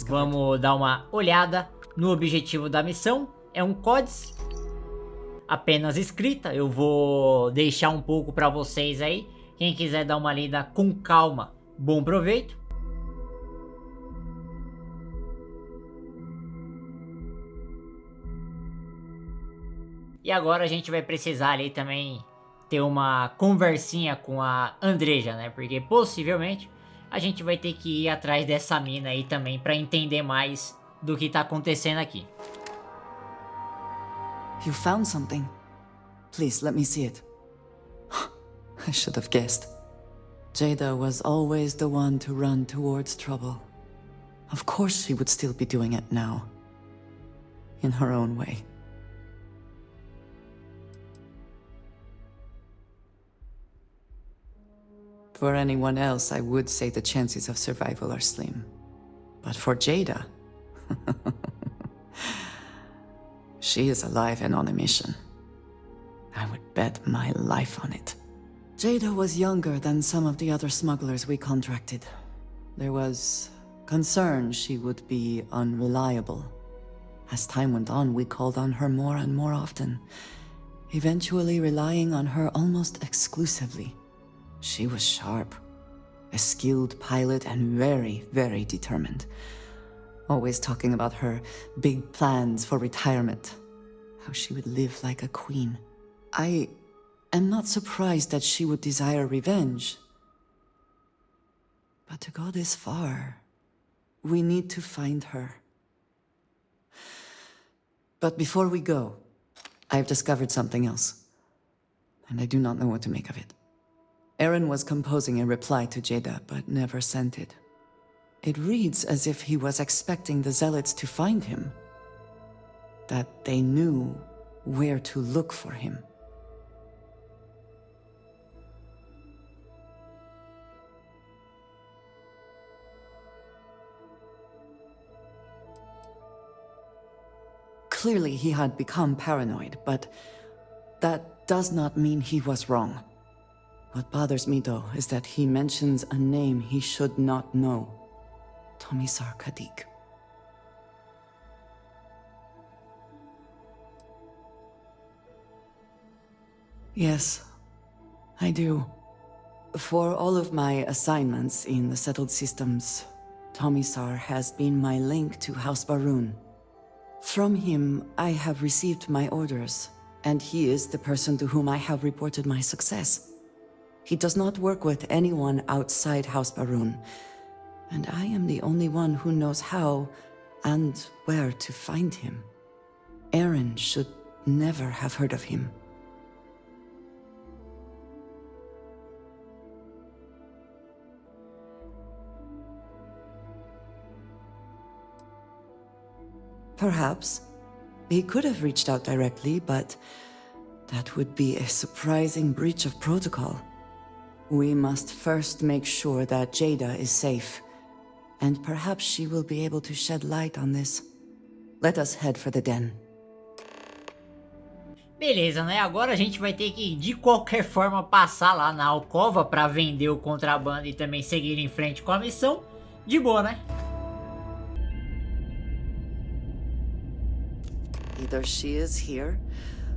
Vamos dar uma olhada no objetivo da missão. É um códice. Apenas escrita. Eu vou deixar um pouco pra vocês aí. Quem quiser dar uma lida com calma, bom proveito. E agora a gente vai precisar ali também ter uma conversinha com a Andreja, né? Porque possivelmente a gente vai ter que ir atrás dessa mina aí também pra entender mais do que tá acontecendo aqui. You found something. Please, let me see it. I should have guessed. Jada was always the one to run towards trouble. Of course she would still be doing it now. In her own way. For anyone else, I would say the chances of survival are slim. But for Jada... she is alive and on a mission. I would bet my life on it. Jada was younger than some of the other smugglers we contracted. There was concern she would be unreliable. As time went on, we called on her more and more often, eventually relying on her almost exclusively. She was sharp, a skilled pilot and very, very determined. Always talking about her big plans for retirement. How she would live like a queen. I am not surprised that she would desire revenge. But to go this far, we need to find her. But before we go, I've discovered something else. And I do not know what to make of it. Aaron was composing a reply to Jada, but never sent it. It reads as if he was expecting the Zealots to find him. That they knew where to look for him. Clearly he had become paranoid, but that does not mean he was wrong. What bothers me, though, is that he mentions a name he should not know. Tomisar Kadik. Yes, I do. For all of my assignments in the settled systems, Tomisar has been my link to House Va'ruun. From him, I have received my orders, and he is the person to whom I have reported my success. He does not work with anyone outside House Va'ruun, and I am the only one who knows how and where to find him. Aaron should never have heard of him. Perhaps. He could have reached out directly, but that would be a surprising breach of protocol. We must first make sure that Jada is safe, and perhaps she will be able to shed light on this. Let us head for the den. Beleza, né? Agora a gente vai ter que, de qualquer forma, passar lá na alcova pra vender o contrabando e também seguir em frente com a missão. De boa, né? Either she is here,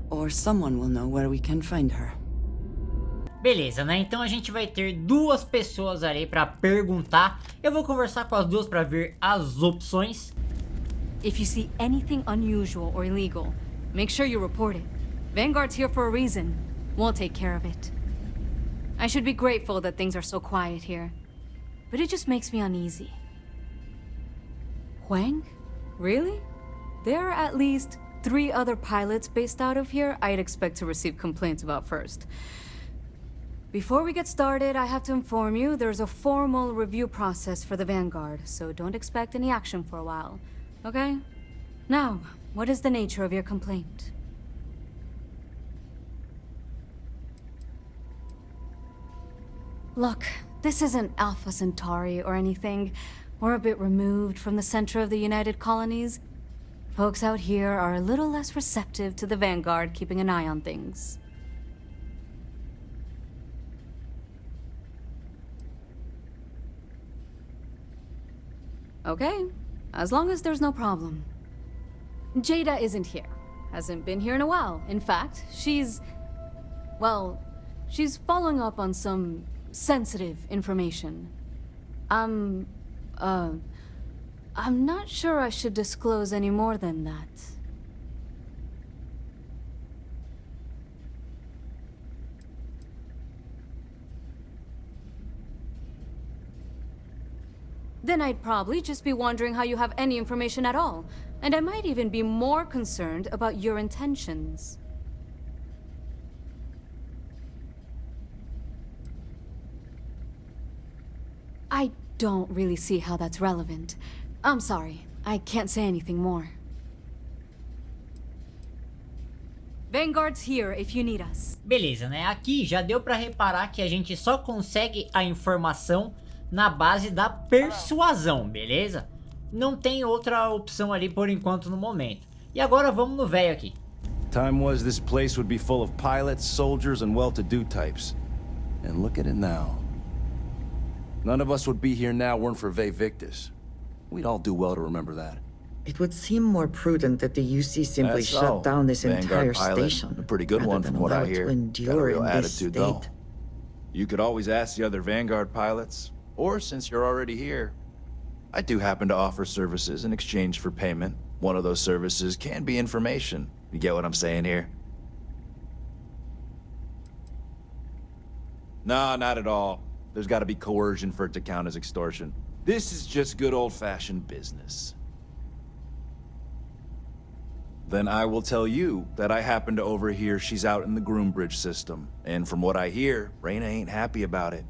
or someone will know where we can find her. Beleza, né? Então a gente vai ter duas pessoas ali pra perguntar. Eu vou conversar com as duas pra ver as opções. If you see anything unusual or illegal, make sure you report it. Vanguard's here for a reason. We'll take care of it. I should be grateful that things are so quiet here, but it just makes me uneasy. Huang? Really? There are at least 3 other pilots based out of here I'd expect to receive complaints about first. Before we get started, I have to inform you there's a formal review process for the Vanguard, so don't expect any action for a while, okay? Now, what is the nature of your complaint? Look, this isn't Alpha Centauri or anything. We're a bit removed from the center of the United Colonies. Folks out here are a little less receptive to the Vanguard keeping an eye on things. Okay, as long as there's no problem. Jada isn't here. Hasn't been here in a while. In fact, she's following up on some sensitive information. I'm not sure I should disclose any more than that. Then I'd probably just be wondering how you have any information at all, and I might even be more concerned about your intentions. I don't really see how that's relevant. I'm sorry, I can't say anything more. Vanguard's here if you need us. Beleza, né? Aqui já deu pra reparar que a gente só consegue a informação na base da persuasão, beleza? Não tem outra opção ali por enquanto no momento. E agora vamos no velho aqui. Time was this place would be full of pilots, soldiers, and well-to-do types. And look at it now. None of us would be here now weren't for Vae Victus. We'd all do well to remember that. It would seem more prudent that the UC simply shut down this entire station. A pretty good one from what I hear. Got a real attitude though. You could always ask the other Vanguard pilots, or since you're already here, I do happen to offer services in exchange for payment. One of those services can be information. You get what I'm saying here? Nah, not at all. There's got to be coercion for it to count as extortion. This is just good old-fashioned business. Then I will tell you that I happen to overhear she's out in the Groombridge system. And from what I hear, Reyna ain't happy about it.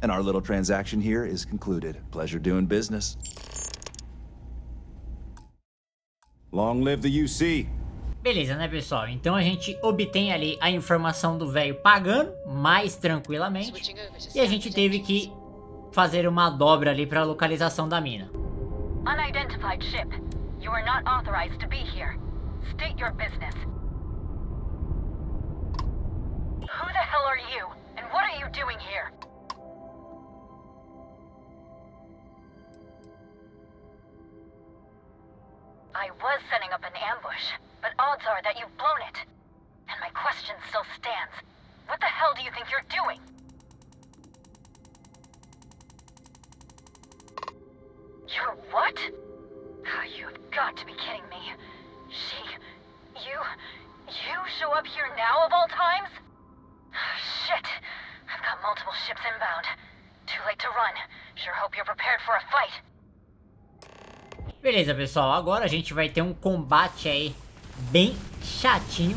And our little transaction here is concluded. Pleasure doing business. Long live the UC. Beleza, né, pessoal? Então a gente obtém ali a informação do velho pagando mais tranquilamente. E a gente teve que fazer uma dobra ali para a localização da mina. Unidentified ship. You are not authorized to be here. State your business. Who the hell are you? And What are you doing here? I was setting up an ambush, but odds are that you've blown it. And my question still stands. What the hell do you think you're doing? You're what? You've got to be kidding me. You show up here now of all times? Shit. I've got multiple ships inbound. Too late to run. Sure hope you're prepared for a fight. Beleza, pessoal, agora a gente vai ter um combate aí bem chatinho,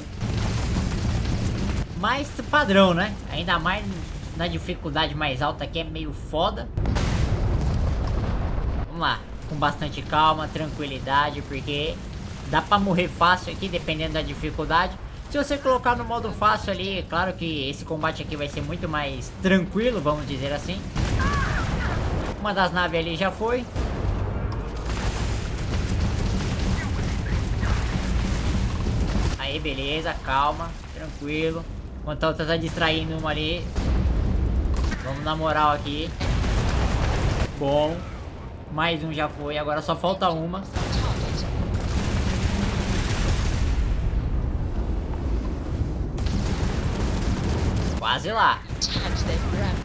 mas padrão, né? Ainda mais na dificuldade mais alta, que é meio foda. Vamos lá, com bastante calma, tranquilidade, porque dá pra morrer fácil aqui, dependendo da dificuldade. Se você colocar no modo fácil ali, é claro que esse combate aqui vai ser muito mais tranquilo, vamos dizer assim. Uma das naves ali já foi. Aí, beleza, calma, tranquilo. Enquanto a outra tá distraindo uma ali. Vamos na moral aqui. Bom. Mais um já foi, agora só falta uma. Quase lá.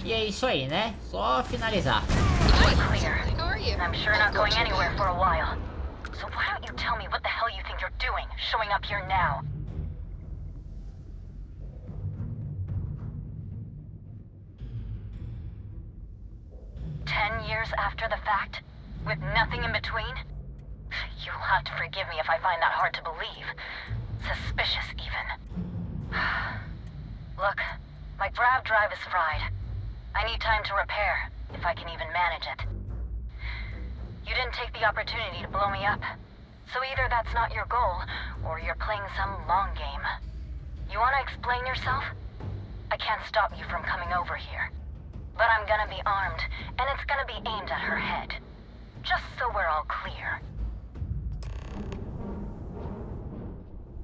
E é isso aí, né? Só finalizar. I'm sure not going anywhere for a while. So why don't you tell me what the hell you think you're doing, showing up here now? Years after the fact? With nothing in between? You'll have to forgive me if I find that hard to believe. Suspicious, even. Look, my grav drive is fried. I need time to repair, if I can even manage it. You didn't take the opportunity to blow me up. So either that's not your goal, or you're playing some long game. You want to explain yourself? I can't stop you from coming over here. But I'm gonna be armed, and it's gonna be aimed at her head. Just so we're all clear.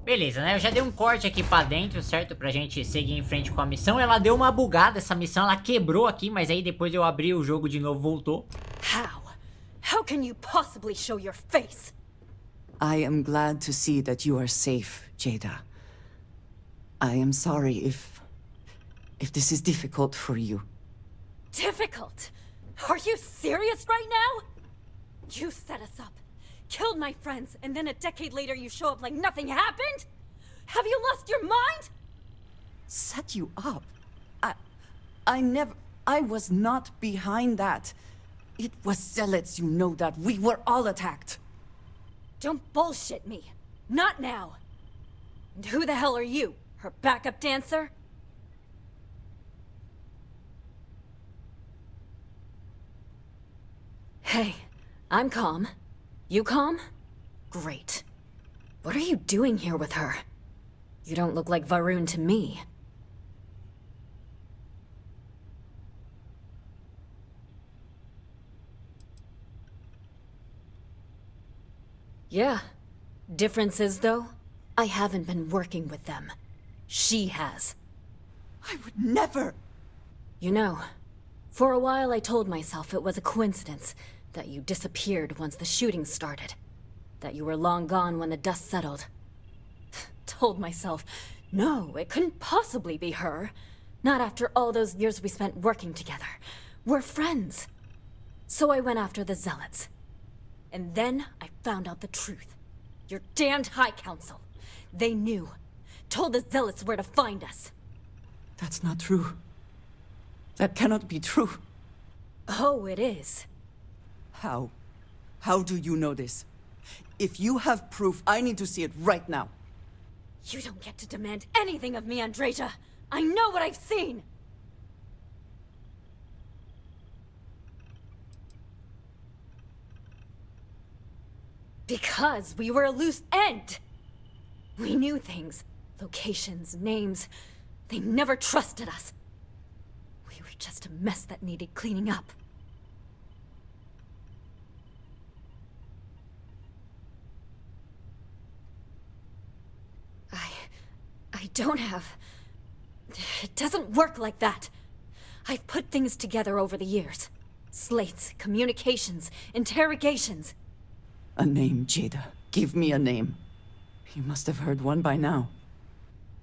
Beleza, né? Eu já dei um corte aqui pra dentro, certo? Pra gente seguir em frente com a missão. Ela deu uma bugada, essa missão, ela quebrou aqui, mas aí depois eu abri o jogo de novo, voltou. How can you possibly show your face? I am glad to see that you are safe, Jada. I am sorry if this is difficult for you. Difficult? Are you serious right now? You set us up, killed my friends, and then a decade later you show up like nothing happened? Have you lost your mind? Set you up? I was not behind that. It was zealots, you know that. We were all attacked. Don't bullshit me. Not now. And who the hell are you? Her backup dancer? Hey, I'm calm. You calm? Great. What are you doing here with her? You don't look like Va'ruun to me. Yeah. Differences, though? I haven't been working with them. She has. I would never! You know, for a while I told myself it was a coincidence that you disappeared once the shooting started. That you were long gone when the dust settled. Told myself, no, it couldn't possibly be her. Not after all those years we spent working together. We're friends. So I went after the zealots. And then I found out the truth. Your damned High Council. They knew. Told the zealots where to find us. That's not true. That cannot be true. Oh, it is. How? How do you know this? If you have proof, I need to see it right now. You don't get to demand anything of me, Andreja. I know what I've seen! Because we were a loose end! We knew things. Locations, names. They never trusted us. We were just a mess that needed cleaning up. I don't have... It doesn't work like that. I've put things together over the years. Slates, communications, interrogations. A name, Jada. Give me a name. You must have heard one by now.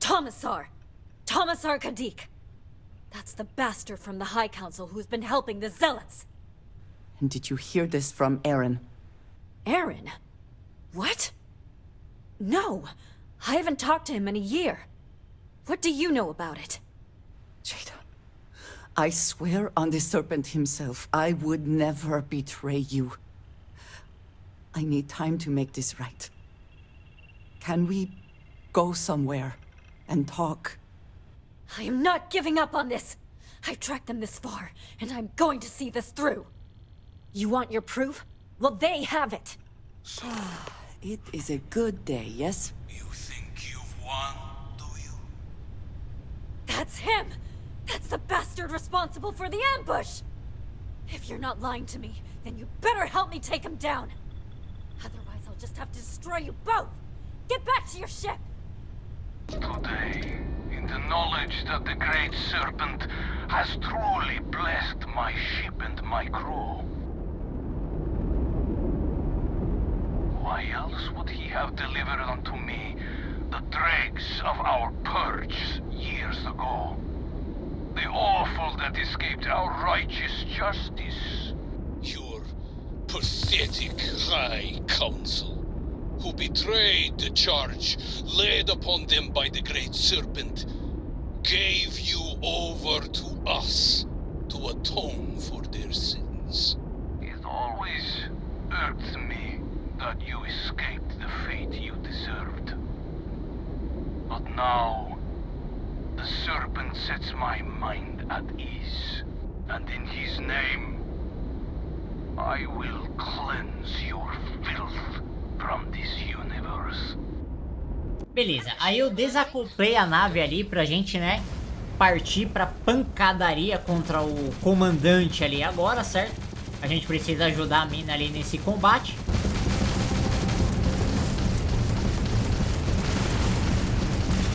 Tomisar! Tomisar Kadik! That's the bastard from the High Council who's been helping the Zealots! And did you hear this from Aaron? Aaron? What? No! I haven't talked to him in a year. What do you know about it? Jada, I swear on the Serpent himself, I would never betray you. I need time to make this right. Can we go somewhere and talk? I am not giving up on this! I've tracked them this far, and I'm going to see this through. You want your proof? Well, they have it. It is a good day, yes? You think you've won, do you? That's him! That's the bastard responsible for the ambush! If you're not lying to me, then you better help me take him down. Otherwise, I'll just have to destroy you both! Get back to your ship! Today, in the knowledge that the Great Serpent has truly blessed my ship and my crew. Why else would he have delivered unto me the dregs of our purge years ago? The awful that escaped our righteous justice. Your pathetic High Council, who betrayed the charge laid upon them by the Great Serpent, gave you over to us to atone for their sins. It always irked me that you escaped the fate you deserved. But now, the Serpent sets my mind at ease, and in his name, I will cleanse your filth from this universe. Beleza, aí eu desacoplei a nave ali pra gente, né, partir pra pancadaria contra o comandante ali agora, certo? A gente precisa ajudar a mina ali nesse combate.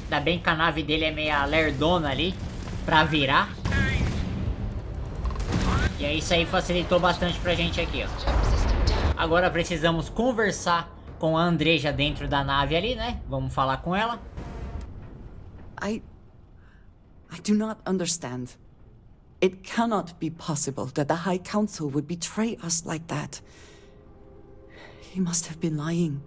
Ainda bem que a nave dele é meia lerdona ali pra virar. E aí isso aí facilitou bastante pra gente aqui, ó. Agora precisamos conversar com a Andreja dentro da nave ali, né? Vamos falar com ela. I do not understand. It cannot be possible that the High Council would betray us like that. He must have been lying.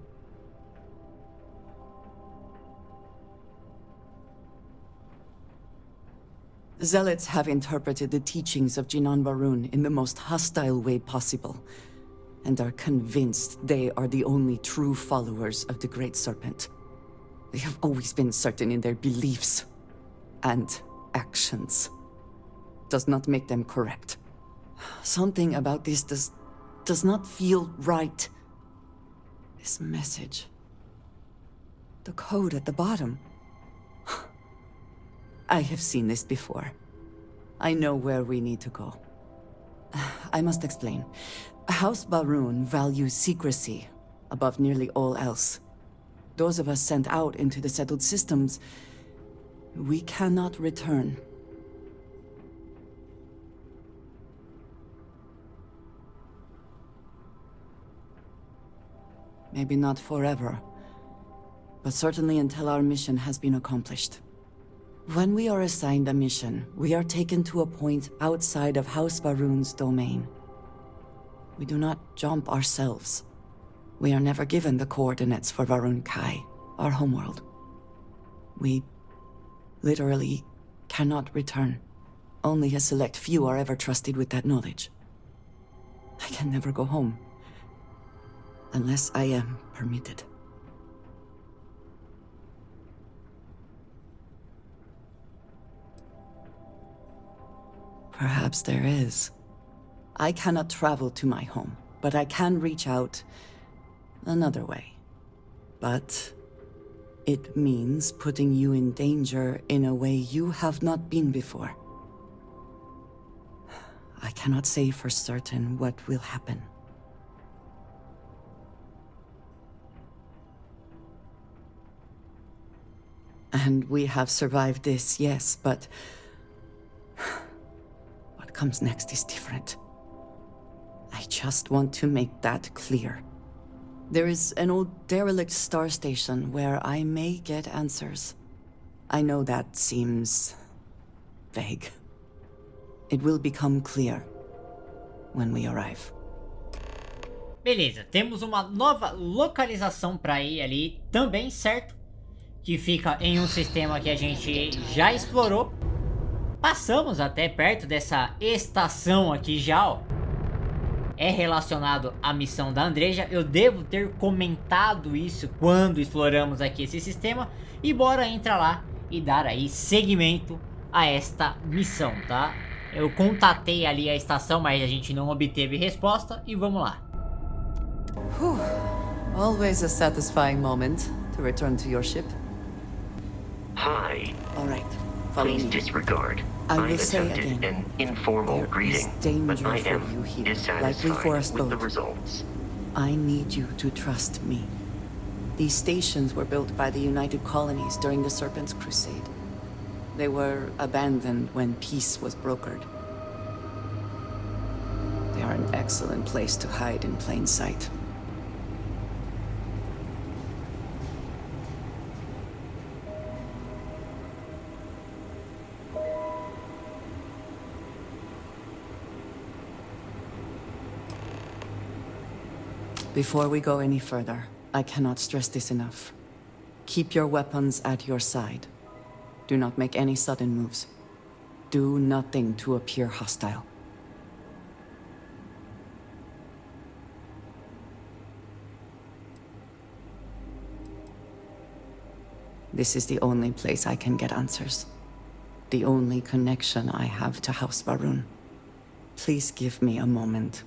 Zealots have interpreted the teachings of Escritura Va'ruun in the most hostile way possible, and are convinced they are the only true followers of the Great Serpent. They have always been certain in their beliefs and actions. Does not make them correct. Something about this does not feel right. This message. The code at the bottom. I have seen this before. I know where we need to go. I must explain. House Va'ruun values secrecy above nearly all else. Those of us sent out into the settled systems, we cannot return. Maybe not forever, but certainly until our mission has been accomplished. When we are assigned a mission, we are taken to a point outside of House Va'ruun's domain. We do not jump ourselves. We are never given the coordinates for Va'ruun Kai, our homeworld. We literally cannot return. Only a select few are ever trusted with that knowledge. I can never go home. Unless I am permitted. Perhaps there is. I cannot travel to my home, but I can reach out another way. But it means putting you in danger in a way you have not been before. I cannot say for certain what will happen. And we have survived this, yes, but comes next is different. I just want to make that clear. There is an old derelict star station where I may get answers. I know that seems vague. It will become clear when we arrive. Beleza, temos uma nova localização para ir ali também, certo? Que fica em um sistema que a gente já explorou. Passamos até perto dessa estação aqui já, ó. É relacionado à missão da Andreja. Eu devo ter comentado isso quando exploramos aqui esse sistema. E bora entrar lá e dar aí seguimento a esta missão, tá? Eu contatei ali a estação, mas a gente não obteve resposta. E vamos lá. Always a satisfying moment to return to your ship. Hi. All right, follow Please me. Disregard. I will I've say attempted again, an informal there greeting, is danger but I for am you here, likely dissatisfied for us with the both. results. I need you to trust me. These stations were built by the United Colonies during the Serpent's Crusade. They were abandoned when peace was brokered. They are an excellent place to hide in plain sight. Before we go any further, I cannot stress this enough. Keep your weapons at your side. Do not make any sudden moves. Do nothing to appear hostile. This is the only place I can get answers. The only connection I have to House Va'ruun. Please give me a moment.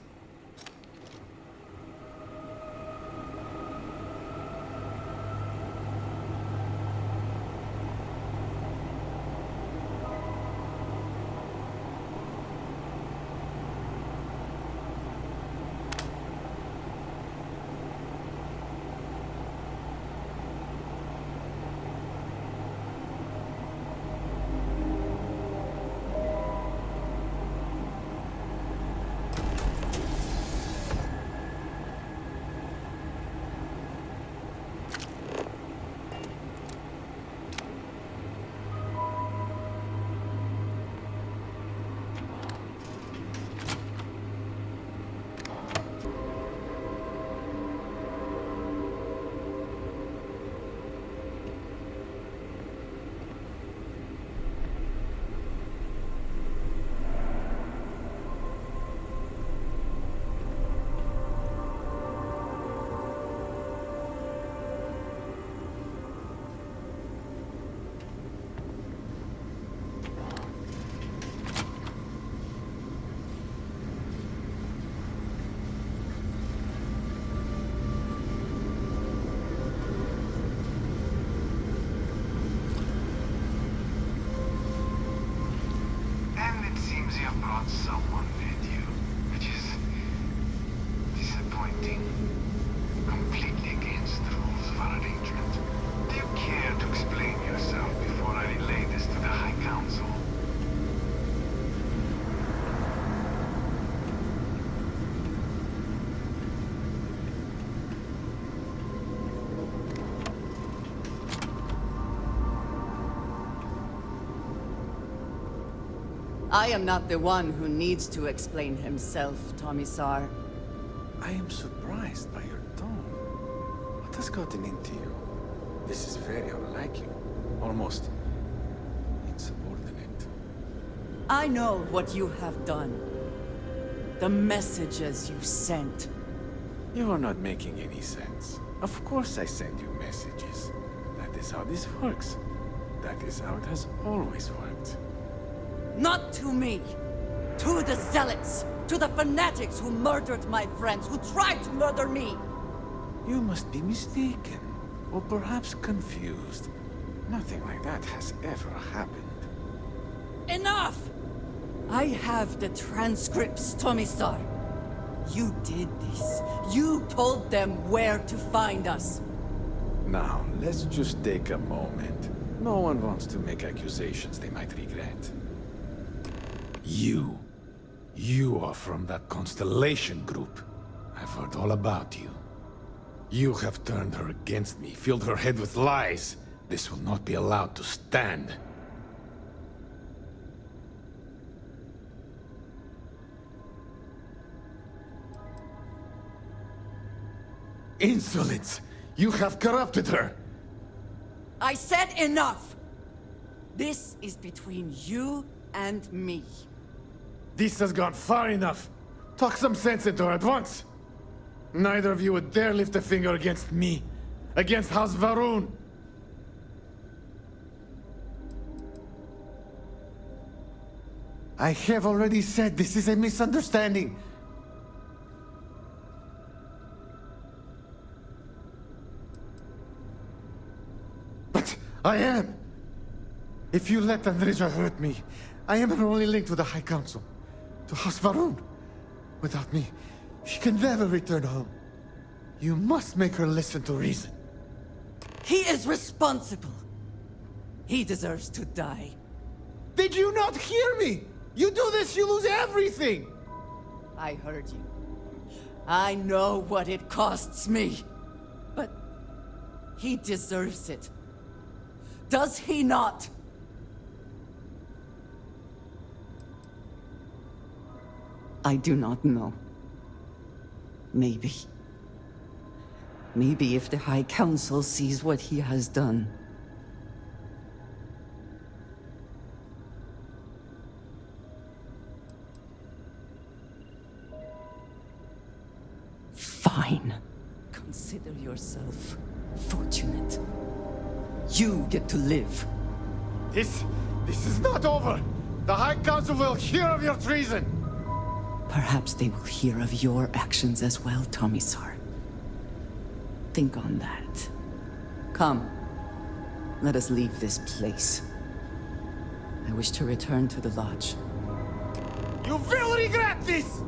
brought someone with you, which is disappointing. Completely against the rules of our arrangement. Do you care to explain yourself before I relay this to the High Council? I am not the one who needs to explain himself, Tomisar. I am surprised by your tone. What has gotten into you? This is very unlike you. Almost insubordinate. I know what you have done. The messages you sent. You are not making any sense. Of course I send you messages. That is how this works. That is how it has always worked. Not to me! To the zealots! To the fanatics who murdered my friends, who tried to murder me! You must be mistaken, or perhaps confused. Nothing like that has ever happened. Enough! I have the transcripts, Tomisar. You did this. You told them where to find us. Now, let's just take a moment. No one wants to make accusations they might regret. You You are from that Constellation group. I've heard all about you. You have turned her against me, filled her head with lies. This will not be allowed to stand. Insolence! You have corrupted her! I said enough! This is between you and me. This has gone far enough. Talk some sense into her at once. Neither of you would dare lift a finger against me. Against House Va'ruun. I have already said this is a misunderstanding. But I am. If you let Andreja hurt me, I am her only link to the High Council, to House Va'ruun. Without me, she can never return home. You must make her listen to reason. He is responsible. He deserves to die. Did you not hear me? You do this, you lose everything! I heard you. I know what it costs me. But he deserves it. Does he not? I do not know. Maybe. Maybe if the High Council sees what he has done. Fine. Consider yourself fortunate. You get to live. This is not over! The High Council will hear of your treason! Perhaps they will hear of your actions as well, Tomisar. Think on that. Come. Let us leave this place. I wish to return to the lodge. You will regret this!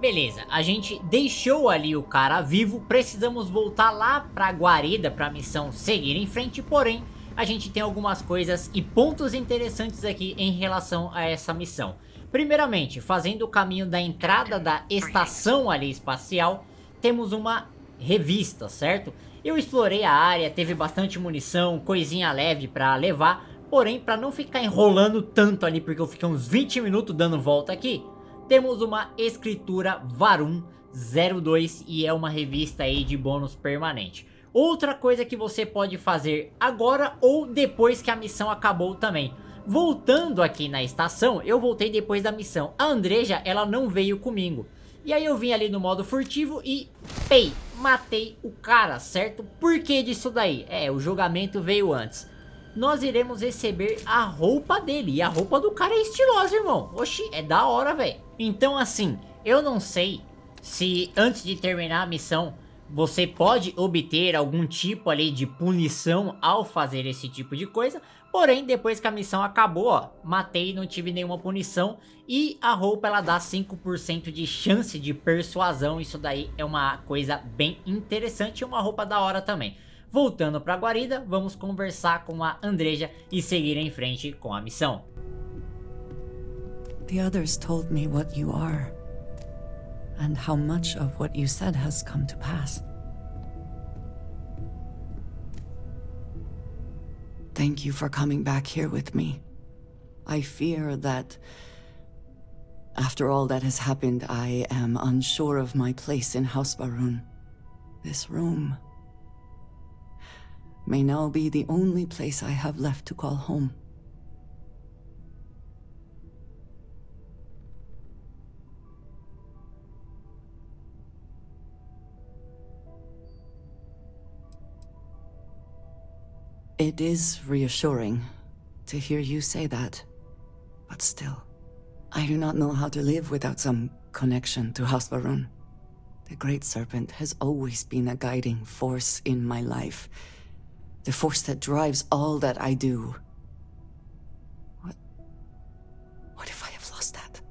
Beleza, a gente deixou ali o cara vivo, precisamos voltar lá pra guarida pra missão seguir em frente, porém a gente tem algumas coisas e pontos interessantes aqui em relação a essa missão. Primeiramente, fazendo o caminho da entrada da estação ali espacial, temos uma revista, certo? Eu explorei a área, teve bastante munição, coisinha leve pra levar, porém pra não ficar enrolando tanto ali, porque eu fiquei uns 20 minutos dando volta aqui, temos uma Escritura Va'ruun 02 e é uma revista aí de bônus permanente. Outra coisa que você pode fazer agora ou depois que a missão acabou também. Voltando aqui na estação, eu voltei depois da missão. A Andreja, ela não veio comigo. E aí eu vim ali no modo furtivo e, pei, matei o cara, certo? Por que disso daí? O julgamento veio antes. Nós iremos receber a roupa dele. E a roupa do cara é estilosa, irmão. Oxi, é da hora, velho. Então assim, eu não sei se antes de terminar a missão você pode obter algum tipo ali de punição ao fazer esse tipo de coisa. Porém, depois que a missão acabou, ó, matei e não tive nenhuma punição. E a roupa, ela dá 5% de chance de persuasão. Isso daí é uma coisa bem interessante e uma roupa da hora também. Voltando pra guarida, vamos conversar com a Andreja e seguir em frente com a missão. The others told me what you are. And how much of what you said has come to pass. Thank you for coming back here with me. I fear that, after all that has happened, I am unsure of my place in House Va'ruun. This room may now be the only place I have left to call home. It is reassuring to hear you say that, but still, I do not know how to live without some connection to House Va'ruun. The Great Serpent has always been a guiding force in my life, the force that drives all that I do. What if I have lost that?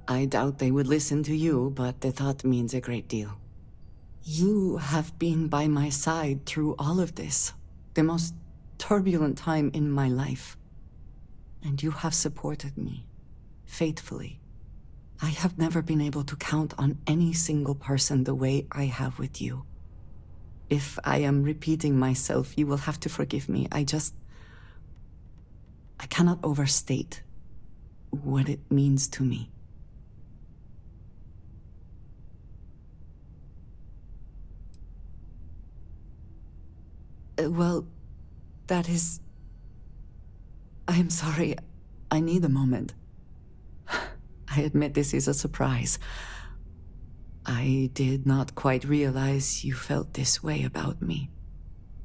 I doubt they would listen to you, but the thought means a great deal. You have been by my side through all of this, the most turbulent time in my life. And you have supported me, faithfully. I have never been able to count on any single person the way I have with you. If I am repeating myself, you will have to forgive me. I cannot overstate what it means to me. Well, that is... I am sorry. I need a moment. I admit this is a surprise. I did not quite realize you felt this way about me.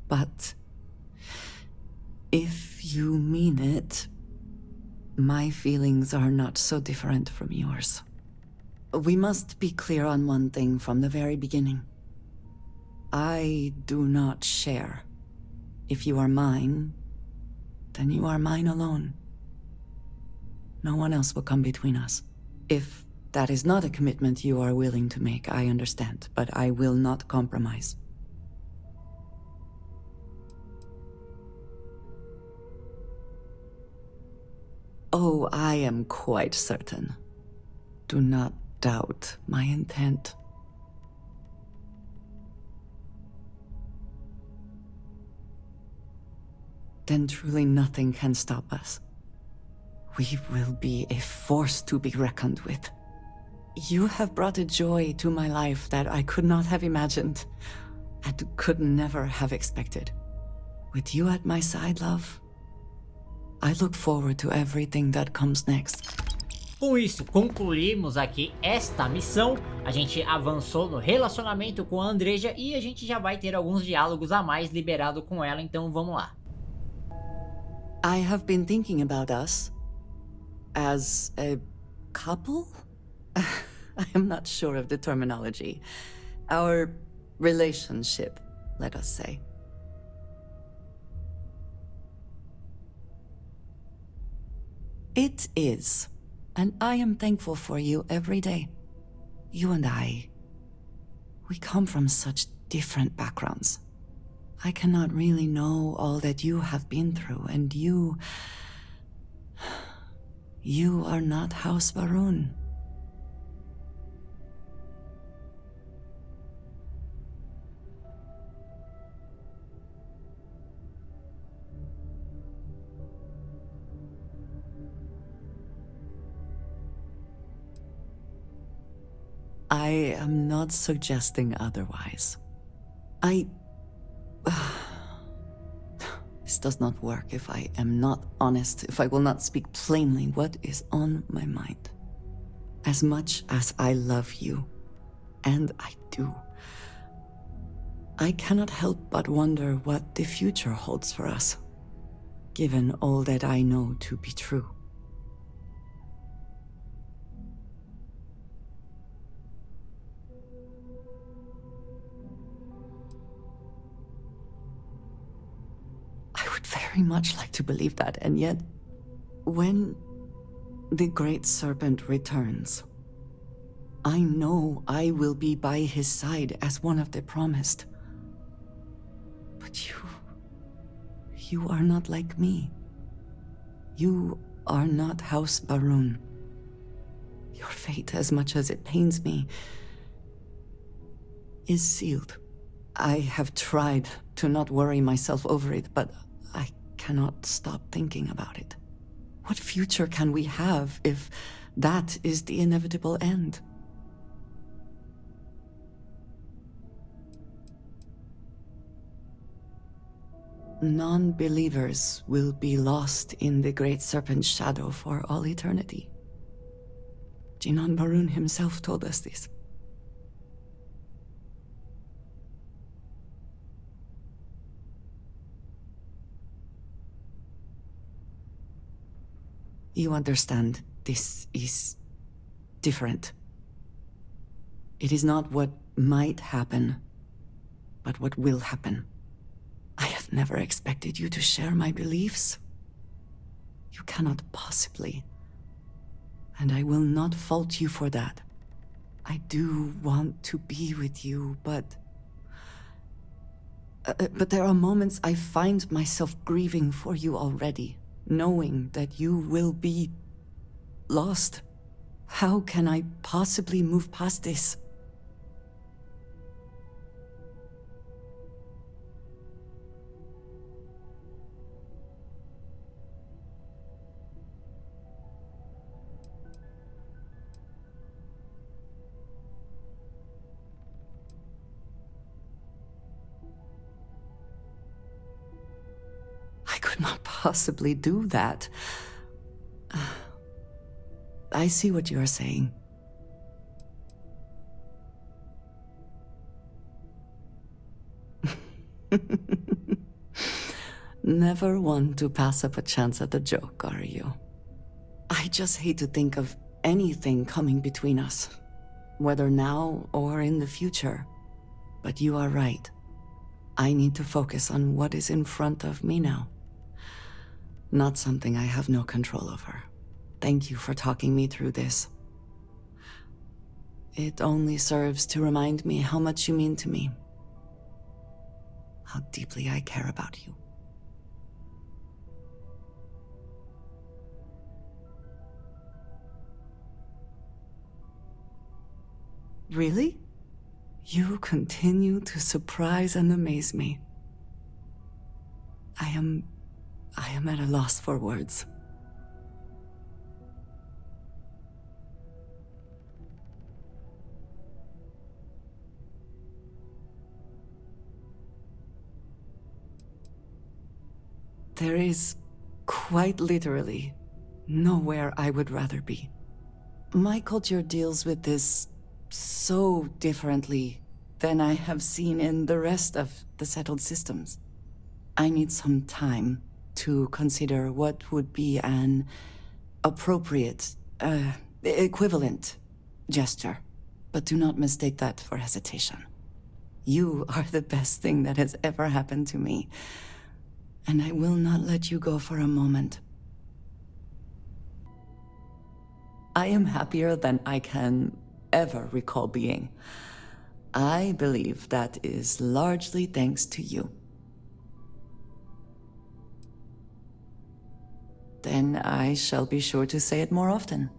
But if you mean it, my feelings are not so different from yours. We must be clear on one thing from the very beginning. I do not share. If you are mine, then you are mine alone. No one else will come between us. If that is not a commitment you are willing to make, I understand, but I will not compromise. Oh, I am quite certain. Do not doubt my intent. Then truly nothing can stop us. We will be a force to be reckoned with. You have brought a joy to my life that I could not have imagined, and could never have expected. With you at my side, love, I look forward to everything that comes next. Com isso, concluímos aqui esta missão. A gente avançou no relacionamento com a Andreja e a gente já vai ter alguns diálogos a mais liberado com ela, então vamos lá. I have been thinking about us as a couple? I am not sure of the terminology. Our relationship, let us say. It is, and I am thankful for you every day. You and I, we come from such different backgrounds. I cannot really know all that you have been through, and you are not House Va'ruun. I am not suggesting otherwise. This does not work if I am not honest, if I will not speak plainly what is on my mind. As much as I love you, and I do, I cannot help but wonder what the future holds for us, given all that I know to be true. Very much like to believe that, and yet, when the Great Serpent returns, I know I will be by his side as one of the promised. But you are not like me. You are not House Va'ruun. Your fate, as much as it pains me, is sealed. I have tried to not worry myself over it, but I cannot stop thinking about it. What future can we have if that is the inevitable end? Non-believers will be lost in the Great Serpent's shadow for all eternity. Jinan Va'ruun himself told us this. You understand, this is different. It is not what might happen, but what will happen. I have never expected you to share my beliefs. You cannot possibly And I will not fault you for that. I do want to be with you, but there are moments I find myself grieving for you already, knowing that you will be lost. How can I possibly move past this? I could not possibly do that. I see what you are saying. Never one to pass up a chance at a joke, are you? I just hate to think of anything coming between us, whether now or in the future. But you are right. I need to focus on what is in front of me now. Not something I have no control over. Thank you for talking me through this. It only serves to remind me how much you mean to me. How deeply I care about you. Really? You continue to surprise and amaze me. I am at a loss for words. There is, quite literally, nowhere I would rather be. My culture deals with this so differently than I have seen in the rest of the settled systems. I need some time to consider what would be an appropriate, equivalent gesture. But do not mistake that for hesitation. You are the best thing that has ever happened to me. And I will not let you go for a moment. I am happier than I can ever recall being. I believe that is largely thanks to you. Then I shall be sure to say it more often.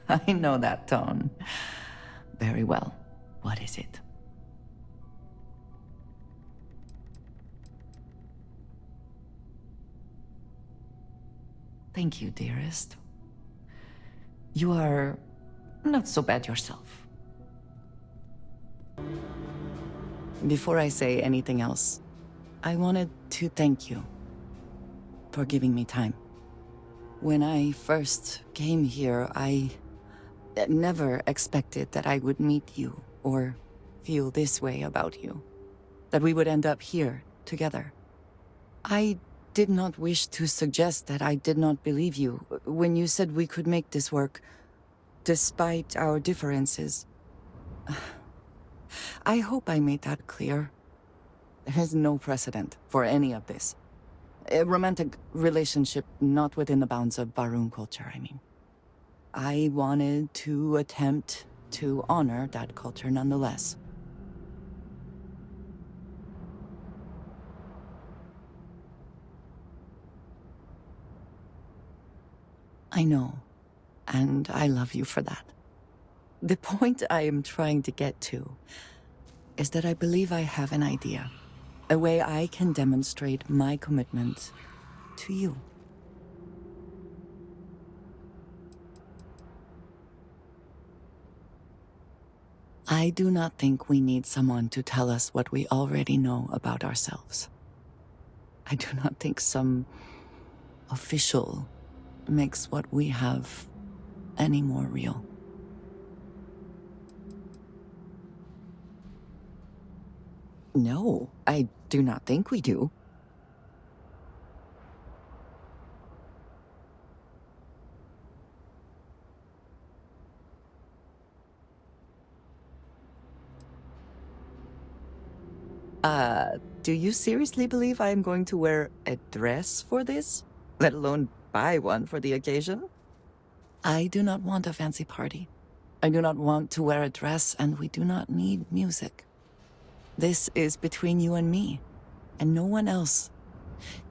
I know that tone. Very well. What is it? Thank you, dearest. You are not so bad yourself. Before I say anything else, I wanted to thank you for giving me time. When I first came here, I never expected that I would meet you or feel this way about you, that we would end up here together. I did not wish to suggest that I did not believe you when you said we could make this work, despite our differences. I hope I made that clear. There is no precedent for any of this. A romantic relationship not within the bounds of Va'ruun culture, I mean. I wanted to attempt to honor that culture nonetheless. I know, and I love you for that. The point I am trying to get to is that I believe I have an idea, a way I can demonstrate my commitment to you. I do not think we need someone to tell us what we already know about ourselves. I do not think some official makes what we have any more real. No, I do not think we do. Do you seriously believe I am going to wear a dress for this? Let alone buy one for the occasion? I do not want a fancy party. I do not want to wear a dress, and we do not need music. This is between you and me, and no one else.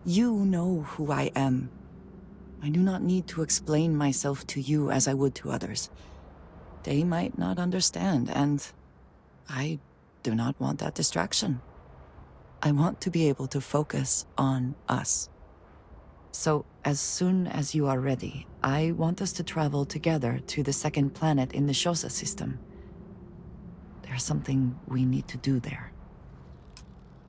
You know who I am. I do not need to explain myself to you as I would to others. They might not understand, and I do not want that distraction. I want to be able to focus on us. So, as soon as you are ready, I want us to travel together to the second planet in the Shosa system. There's something we need to do there.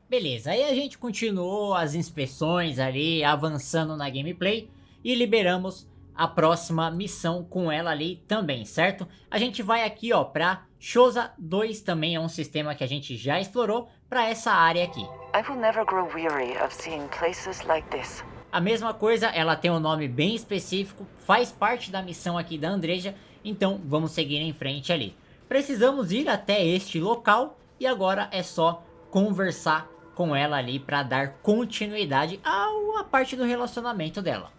Beleza, aí a gente continuou as inspeções ali, avançando na gameplay e liberamos a próxima missão com ela ali também, certo? A gente vai aqui, ó, pra Shosa 2, também é um sistema que a gente já explorou, pra essa área aqui. I will never grow weary of seeing places like this. A mesma coisa, ela tem um nome bem específico, faz parte da missão aqui da Andreja, então vamos seguir em frente ali. Precisamos ir até este local e agora é só conversar com ela ali para dar continuidade à parte do relacionamento dela.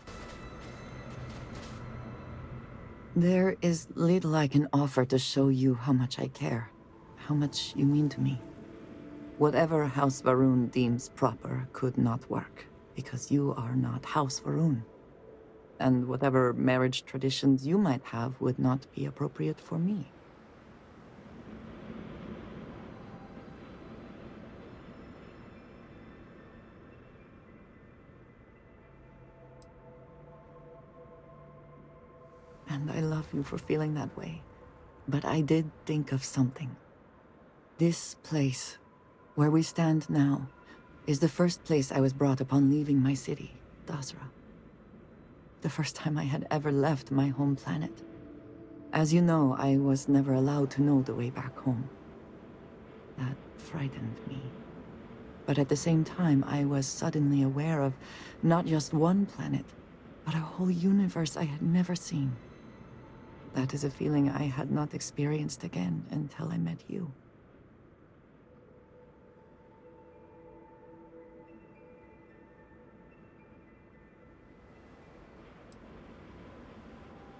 There is little I can offer to show you how much I care, how much you mean to me. Whatever House Va'ruun deems proper could not work, because you are not House Va'ruun. And whatever marriage traditions you might have would not be appropriate for me. And I love you for feeling that way. But I did think of something. This place, where we stand now, is the first place I was brought upon leaving my city, Dasra. The first time I had ever left my home planet. As you know, I was never allowed to know the way back home. That frightened me. But at the same time, I was suddenly aware of not just one planet, but a whole universe I had never seen. That is a feeling I had not experienced again until I met you.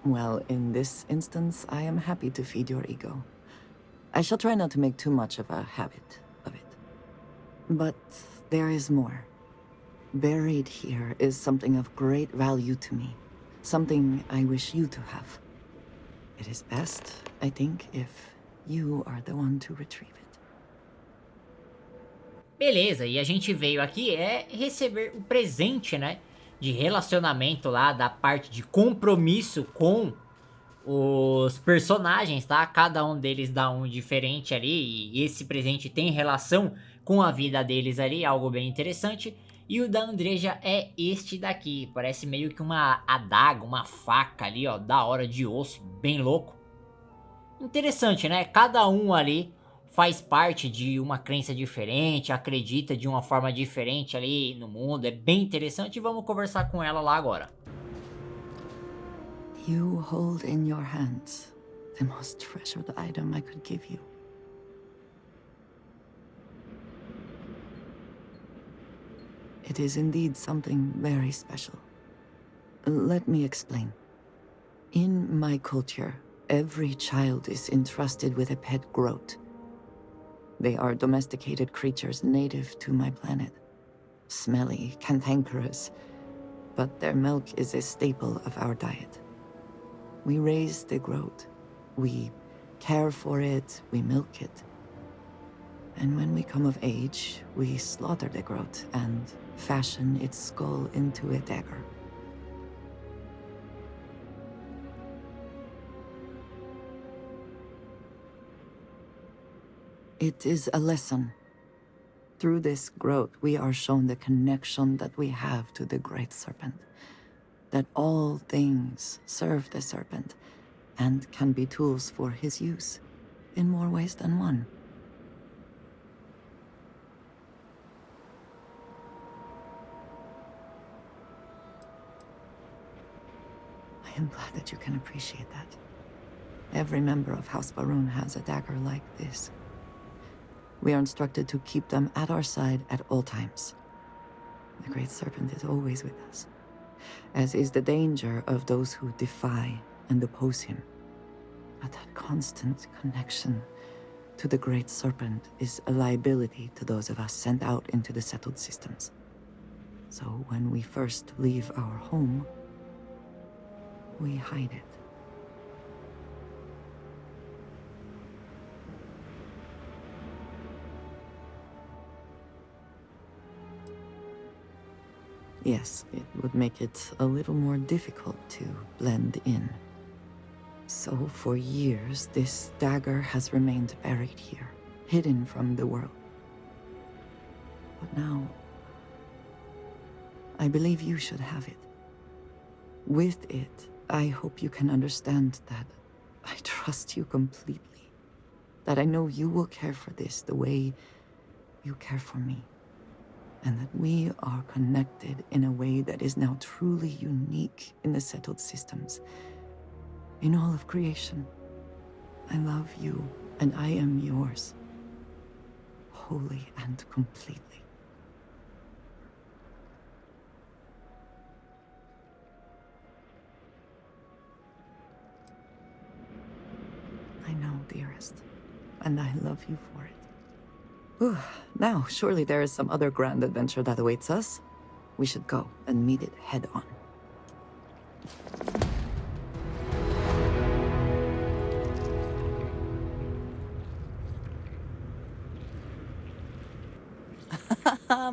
Well, in this instance, I am happy to feed your ego. I shall try not to make too much of a habit of it. But there is more. Buried here is something of great value to me. Something I wish you to have. It is best, I think, if you are the one to retrieve it. Beleza, e a gente veio aqui receber o presente, né? De relacionamento lá, da parte de compromisso com os personagens, tá? Cada um deles dá um diferente ali, e esse presente tem relação com a vida deles ali, algo bem interessante. E o da Andreja é este daqui, parece meio que uma adaga, uma faca ali, ó, da hora, de osso, bem louco. Interessante, né? Cada um ali faz parte de uma crença diferente, acredita de uma forma diferente ali no mundo, é bem interessante e vamos conversar com ela lá agora. You hold in your hands the most treasured item I could give you. It is indeed something very special. Let me explain. In my culture, every child is entrusted with a pet groat. They are domesticated creatures native to my planet. Smelly, cantankerous, but their milk is a staple of our diet. We raise the groat. We care for it, we milk it. And when we come of age, we slaughter the groat and fashion its skull into a dagger. It is a lesson. Through this groat, we are shown the connection that we have to the Great Serpent. That all things serve the Serpent and can be tools for his use, in more ways than one. I am glad that you can appreciate that. Every member of House Va'ruun has a dagger like this. We are instructed to keep them at our side at all times. The Great Serpent is always with us, as is the danger of those who defy and oppose him. But that constant connection to the Great Serpent is a liability to those of us sent out into the settled systems. So when we first leave our home, we hide it. Yes, it would make it a little more difficult to blend in. So for years, this dagger has remained buried here, hidden from the world. But now, I believe you should have it. With it, I hope you can understand that I trust you completely. That I know you will care for this the way you care for me. And that we are connected in a way that is now truly unique in the settled systems. In all of creation. I love you, and I am yours. Wholly and completely. I know, dearest. And I love you for it. Whew. Now, surely there is some other grand adventure that awaits us. We should go and meet it head on.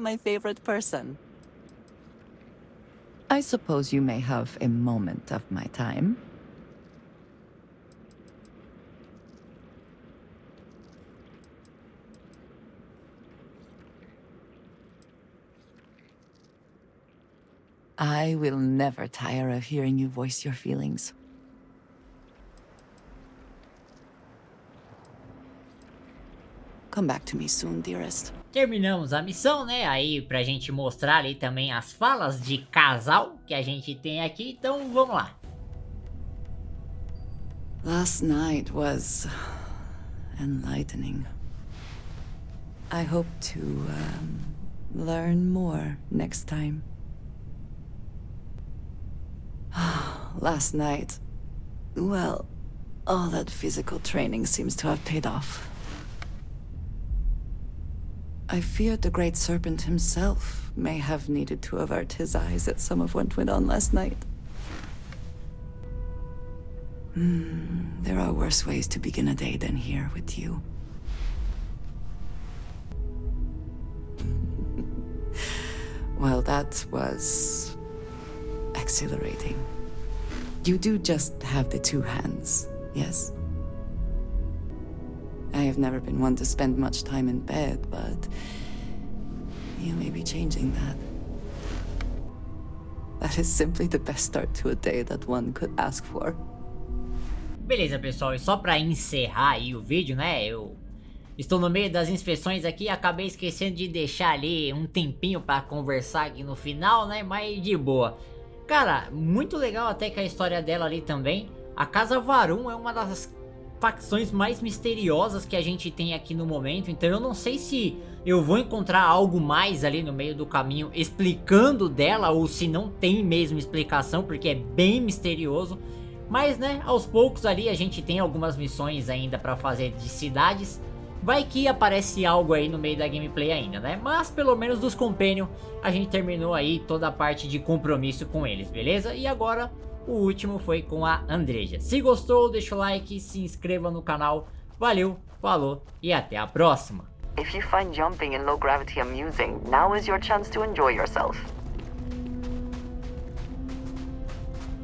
My favorite person. I suppose you may have a moment of my time. I will never tire of hearing you voice your feelings. Come back to me soon, dearest. Terminamos a missão, né? Aí pra gente mostrar ali também as falas de casal que a gente tem aqui, então vamos lá. Last night was enlightening. I hope to learn more next time. Last night, well, all that physical training seems to have paid off. I feared the Great Serpent himself may have needed to avert his eyes at some of what went on last night. There are worse ways to begin a day than here with you. Well, that was exhilarating. You do just have the two hands, yes? I have never been one to spend much time in bed, but you may be changing that. That is simply the best start to a day that one could ask for. Beleza, pessoal, e só pra encerrar aí o vídeo, né, eu estou no meio das inspeções aqui, acabei esquecendo de deixar ali um tempinho pra conversar aqui no final, né, mas de boa. Cara, muito legal até que a história dela ali também. A Casa Va'ruun é uma das facções mais misteriosas que a gente tem aqui no momento, então eu não sei se eu vou encontrar algo mais ali no meio do caminho explicando dela, ou se não tem mesmo explicação, porque é bem misterioso. Mas né, aos poucos ali a gente tem algumas missões ainda pra fazer de cidades. Vai que aparece algo aí no meio da gameplay ainda, né? Mas pelo menos dos Companion a gente terminou aí toda a parte de compromisso com eles, beleza? E agora o último foi com a Andreja. Se gostou, deixa o like, se inscreva no canal. Valeu, falou e até a próxima! If you find jumping in low gravity amusing, now is your chance to enjoy yourself.